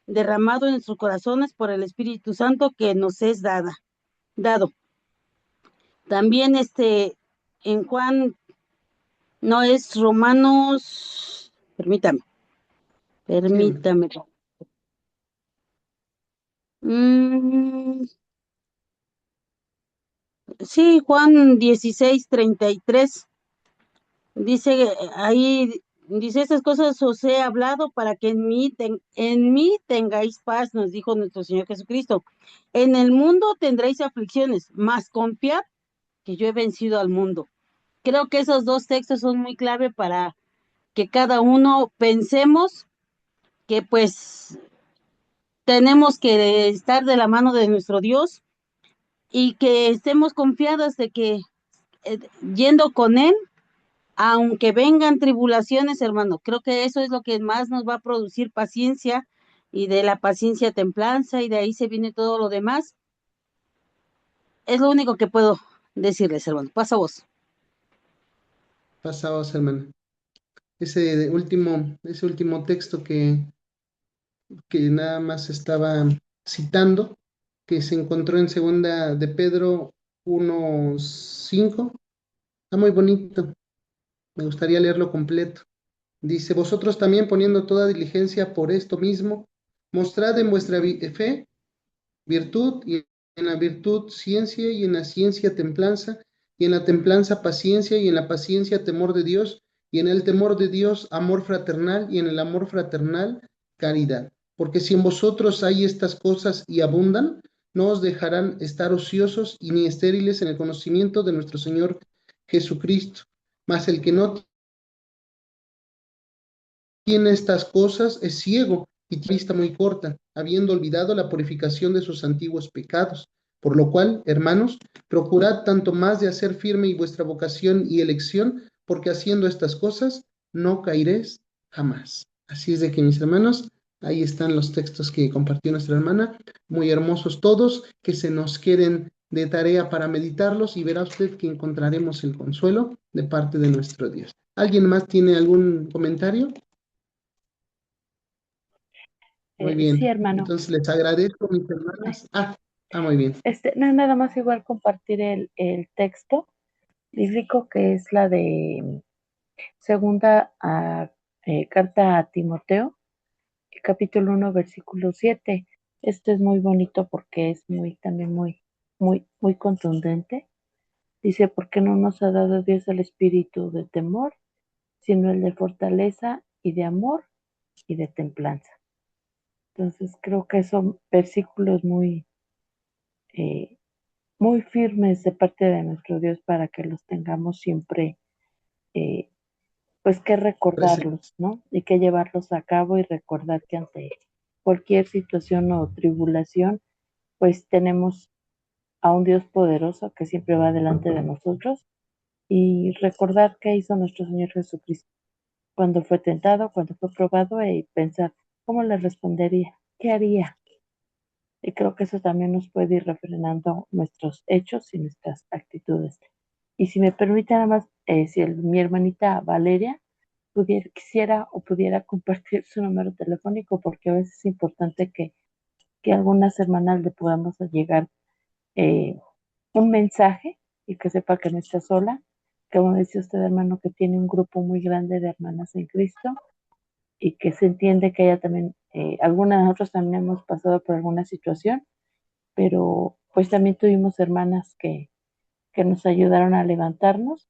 derramado en nuestros corazones por el Espíritu Santo que nos es dado. También en Juan, no es Romanos, permítame. Sí, Juan 16:33. Dice ahí, dice, estas cosas os he hablado para que en mí tengáis paz, nos dijo nuestro Señor Jesucristo. En el mundo tendréis aflicciones, mas confiad que yo he vencido al mundo. Creo que esos 2 textos son muy clave para que cada uno pensemos que pues tenemos que estar de la mano de nuestro Dios y que estemos confiadas de que yendo con Él, aunque vengan tribulaciones, hermano, creo que eso es lo que más nos va a producir paciencia, y de la paciencia templanza, y de ahí se viene todo lo demás. Es lo único que puedo decirles, hermano. Pasa vos. Pasa vos, hermano. Ese último texto que nada más estaba citando, que se encontró en 2 de Pedro 1:5, está muy bonito. Me gustaría leerlo completo. Dice, vosotros también poniendo toda diligencia por esto mismo, mostrad en vuestra fe virtud, y en la virtud ciencia, y en la ciencia templanza, y en la templanza paciencia, y en la paciencia temor de Dios, y en el temor de Dios amor fraternal, y en el amor fraternal caridad. Porque si en vosotros hay estas cosas y abundan, no os dejarán estar ociosos y ni estériles en el conocimiento de nuestro Señor Jesucristo. Mas el que no tiene estas cosas es ciego y tiene vista muy corta, habiendo olvidado la purificación de sus antiguos pecados. Por lo cual, hermanos, procurad tanto más de hacer firme y vuestra vocación y elección, porque haciendo estas cosas no caeréis jamás. Así es de que, mis hermanos, ahí están los textos que compartió nuestra hermana, muy hermosos todos, que se nos queden de tarea para meditarlos y verá usted que encontraremos el consuelo de parte de nuestro Dios. ¿Alguien más tiene algún comentario? Muy bien, Sí, hermano. entonces les agradezco, mis hermanas. Muy bien. No, nada más igual compartir el texto bíblico que es la de segunda carta a Timoteo, capítulo 1, versículo 7. Esto es muy bonito porque es también muy contundente. Dice, porque no nos ha dado Dios el espíritu de temor, sino el de fortaleza y de amor y de templanza. Entonces creo que son versículos muy firmes de parte de nuestro Dios para que los tengamos siempre, pues que recordarlos, ¿no? Y que llevarlos a cabo y recordar que ante cualquier situación o tribulación, pues tenemos a un Dios poderoso que siempre va delante de nosotros y recordar qué hizo nuestro Señor Jesucristo cuando fue tentado, cuando fue probado y pensar cómo le respondería, qué haría. Y creo que eso también nos puede ir refrenando nuestros hechos y nuestras actitudes. Y si me permite nada más, si mi hermanita Valeria quisiera o pudiera compartir su número telefónico, porque a veces es importante que algunas hermanas le podamos llegar un mensaje y que sepa que no está sola, que como decía usted, hermano, que tiene un grupo muy grande de hermanas en Cristo y que se entiende que ella también, algunas de nosotros también hemos pasado por alguna situación, pero pues también tuvimos hermanas que nos ayudaron a levantarnos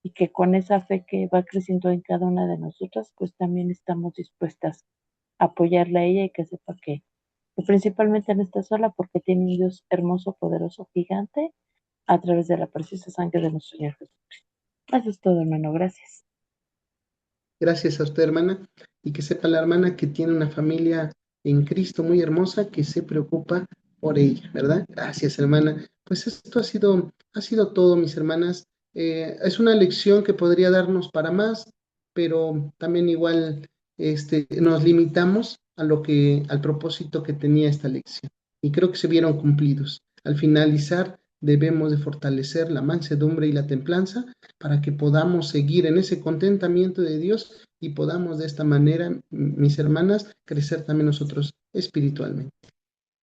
y que con esa fe que va creciendo en cada una de nosotras, pues también estamos dispuestas a apoyarla a ella y que sepa que principalmente no está sola porque tiene un Dios hermoso, poderoso, gigante, a través de la preciosa sangre de nuestro Señor Jesucristo. Eso es todo, hermano. Gracias. Gracias a usted, hermana, y que sepa la hermana que tiene una familia en Cristo muy hermosa que se preocupa por ella, ¿verdad? Gracias, hermana. Pues esto ha sido todo, mis hermanas. Es una lección que podría darnos para más, pero también igual nos limitamos al propósito que tenía esta lección. Y creo que se vieron cumplidos. Al finalizar, debemos de fortalecer la mansedumbre y la templanza para que podamos seguir en ese contentamiento de Dios y podamos de esta manera, mis hermanas, crecer también nosotros espiritualmente.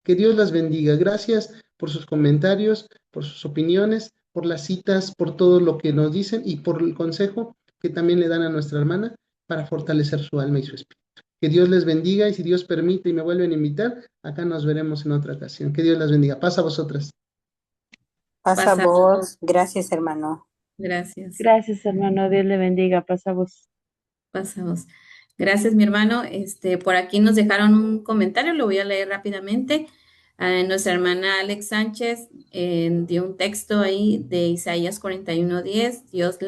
Que Dios las bendiga. Gracias por sus comentarios, por sus opiniones, por las citas, por todo lo que nos dicen y por el consejo que también le dan a nuestra hermana para fortalecer su alma y su espíritu. Que Dios les bendiga y si Dios permite y me vuelven a invitar, acá nos veremos en otra ocasión. Que Dios las bendiga. Pasa a vosotras. Pasa vos. Gracias, hermano. Gracias. Gracias, hermano. Dios le bendiga. Pasa vos. Pasamos. Gracias, mi hermano. Por aquí nos dejaron un comentario, lo voy a leer rápidamente. Nuestra hermana Alex Sánchez dio un texto ahí de Isaías 41:10. Dios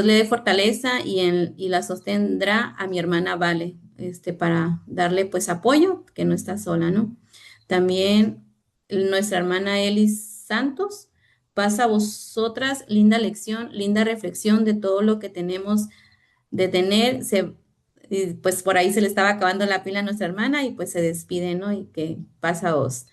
le dé fortaleza y la sostendrá a mi hermana Vale, para darle pues apoyo, que no está sola, ¿no? También nuestra hermana Elis Santos pasa a vosotras linda lección, linda reflexión de todo lo que tenemos de tener, y pues por ahí se le estaba acabando la pila a nuestra hermana y pues se despide, ¿no? Y que pasa vos.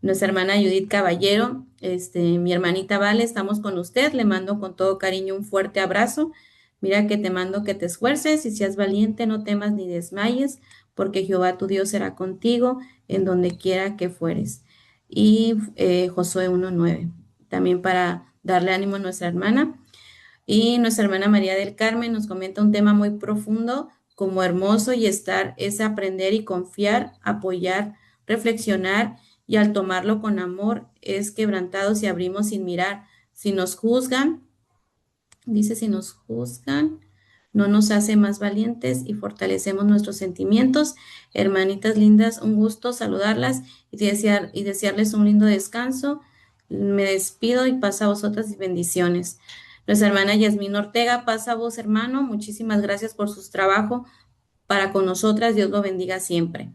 Nuestra hermana Judith Caballero, mi hermanita Vale, estamos con usted, le mando con todo cariño un fuerte abrazo. Mira que te mando que te esfuerces y seas valiente, no temas ni desmayes, porque Jehová tu Dios será contigo en donde quiera que fueres. Y Josué 1:9, también para darle ánimo a nuestra hermana. Y nuestra hermana María del Carmen nos comenta un tema muy profundo, como hermoso y es aprender y confiar, apoyar, reflexionar y al tomarlo con amor es quebrantados y abrimos sin mirar. Si nos juzgan, dice, si nos juzgan, no nos hace más valientes y fortalecemos nuestros sentimientos. Hermanitas lindas, un gusto saludarlas y desearles un lindo descanso. Me despido y pasa a vosotras y bendiciones. Nuestra hermana Yasmín Ortega, pasa a vos, hermano. Muchísimas gracias por su trabajo para con nosotras. Dios lo bendiga siempre.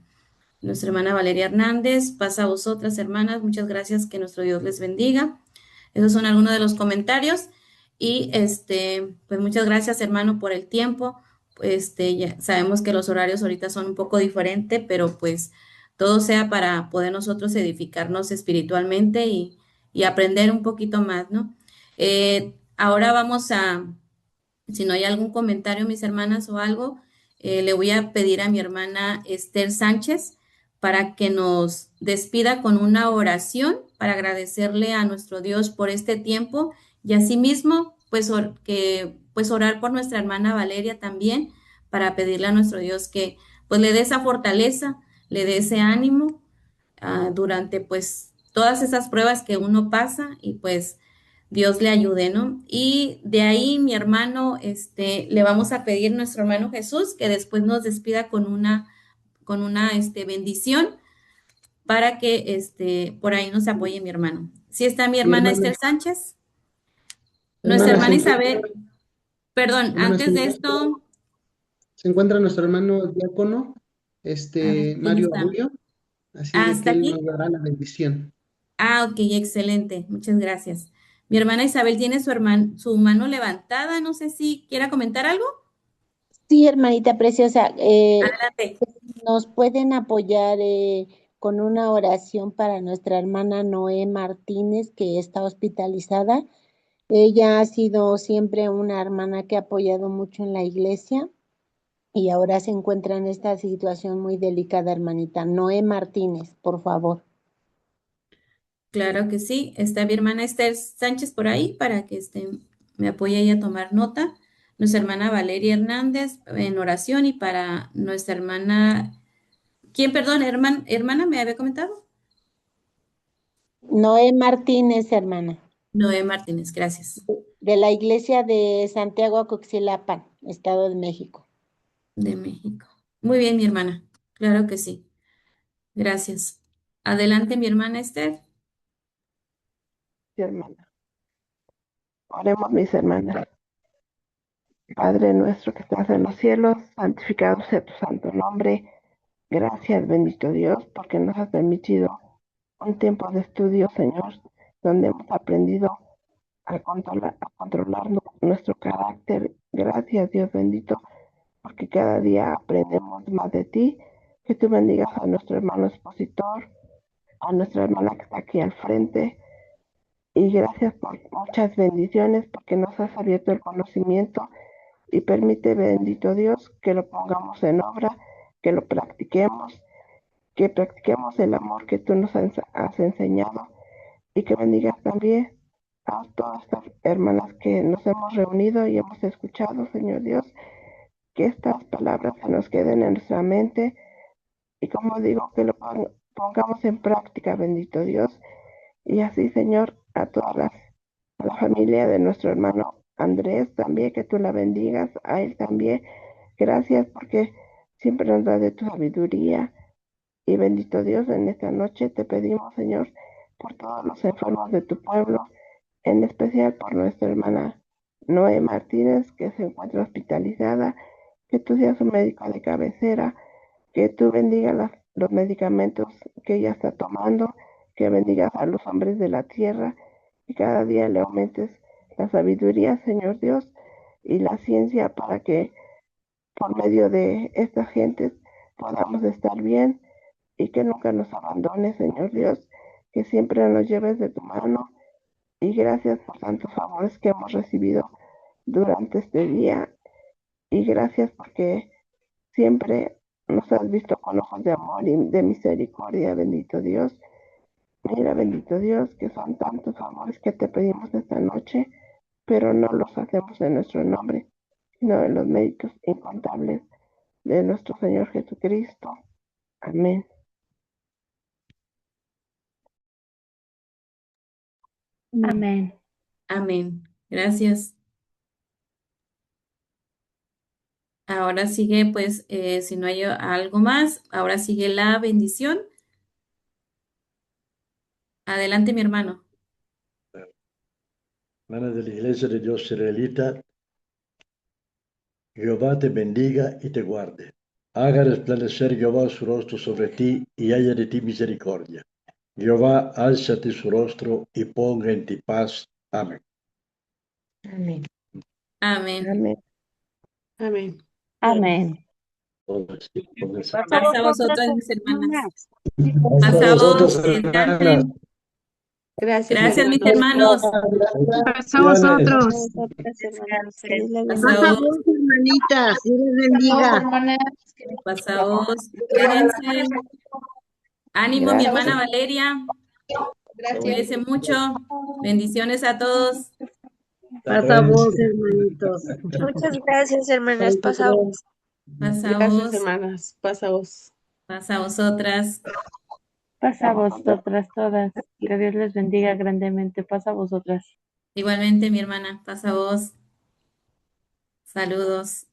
Nuestra hermana Valeria Hernández, pasa a vosotras, hermanas. Muchas gracias, que nuestro Dios les bendiga. Esos son algunos de los comentarios. Y pues muchas gracias, hermano, por el tiempo. Ya sabemos que los horarios ahorita son un poco diferentes, pero pues todo sea para poder nosotros edificarnos espiritualmente y aprender un poquito más, ¿no? Ahora vamos a, si no hay algún comentario, mis hermanas, o algo, le voy a pedir a mi hermana Esther Sánchez para que nos despida con una oración para agradecerle a nuestro Dios por este tiempo y asimismo, pues, pues orar por nuestra hermana Valeria también para pedirle a nuestro Dios que pues le dé esa fortaleza, le dé ese ánimo durante pues todas esas pruebas que uno pasa y pues Dios le ayude, ¿no? Y de ahí mi hermano, le vamos a pedir a nuestro hermano Jesús que después nos despida con una, bendición para que, por ahí nos apoye mi hermano. ¿Sí está mi Mi hermana hermana, Esther Sánchez? Nuestra hermana, hermana Isabel, perdón, hermana, antes de esto, se encuentra nuestro hermano diácono, a ver, ¿quién Mario está? Abulio, así Ah, de que ¿está él nos aquí? dará la bendición. Ah, ok, excelente, muchas gracias. Mi hermana Isabel tiene su mano levantada, no sé si quiera comentar algo. Sí, hermanita preciosa, Adelante. nos pueden apoyar con una oración para nuestra hermana Noé Martínez, que está hospitalizada. Ella ha sido siempre una hermana que ha apoyado mucho en la iglesia y ahora se encuentra en esta situación muy delicada, hermanita. Noé Martínez, por favor. Claro que sí. Está mi hermana Esther Sánchez por ahí para que me apoye ella a tomar nota. Nuestra hermana Valeria Hernández en oración y para nuestra hermana, ¿quién, perdón, hermana me había comentado? Noé Martínez, hermana, Noé Martínez, gracias. de la iglesia de Santiago Acoxilapan, Estado de México. De México. Muy bien, mi hermana. Claro que sí. Gracias. Adelante, mi hermana Esther. Sí, hermana. Oremos, mis hermanas. Padre nuestro que estás en los cielos, santificado sea tu santo nombre. Gracias, bendito Dios, porque nos has permitido un tiempo de estudio, Señor, donde hemos aprendido a controlar nuestro carácter. Gracias, Dios bendito, porque cada día aprendemos más de ti. Que tú bendigas a nuestro hermano expositor, a nuestra hermana que está aquí al frente. Y gracias por muchas bendiciones, porque nos has abierto el conocimiento y permite, bendito Dios, que lo pongamos en obra, que lo practiquemos, que practiquemos el amor que tú nos has enseñado y que bendigas también a todas estas hermanas que nos hemos reunido y hemos escuchado, Señor Dios, que estas palabras se nos queden en nuestra mente y como digo, que lo pongamos en práctica, bendito Dios, y así, Señor, a la familia de nuestro hermano Andrés también, que tú la bendigas, a él también. Gracias porque siempre nos da de tu sabiduría. Y bendito Dios, en esta noche te pedimos, Señor, por todos los enfermos de tu pueblo, en especial por nuestra hermana Noé Martínez, que se encuentra hospitalizada, que tú seas su médico de cabecera, que tú bendigas los medicamentos que ella está tomando, que bendigas a los hombres de la tierra y cada día le aumentes la sabiduría, Señor Dios, y la ciencia para que por medio de estas gentes podamos estar bien y que nunca nos abandones, Señor Dios, que siempre nos lleves de tu mano. Y gracias por tantos favores que hemos recibido durante este día. Y gracias porque siempre nos has visto con ojos de amor y de misericordia, bendito Dios. Mira, bendito Dios, que son tantos favores que te pedimos esta noche, pero no los hacemos en nuestro nombre, sino en los méritos incontables de nuestro Señor Jesucristo. Amén. Amén. Amén. Gracias. Ahora sigue, pues, si no hay algo más, ahora sigue la bendición. Adelante, mi hermano. Hermana de la Iglesia de Dios Israelita, Jehová te bendiga y te guarde. Haga resplandecer Jehová su rostro sobre ti y haya de ti misericordia. Jehová, álzate su rostro y ponga en ti paz. Amén. Amén. Amén. Amén. Amén. Amén. Paz a vosotras, mis hermanas. Paz Hasta a vosotros, vos. hermanas. Descansen. Gracias, Gracias, mis hermanos. hermanos. Paz a vosotros. Vosotras, hermanas, que Dios les Paz bendiga. a vos. Hermanitas, Dios les bendiga. Paz a vos. Cuídense. Ánimo, mi Gracias. hermana Valeria. Cuídense mucho. Bendiciones a todos. Pasa vos, hermanitos. Muchas gracias, hermanas. Pasa vos. Paz a Gracias, vos. hermanas. Pasa vos. Paz a vosotras. Paz a vosotras todas. Que Dios les bendiga grandemente. Paz a vosotras. Igualmente, mi hermana. Paz a vos. Saludos.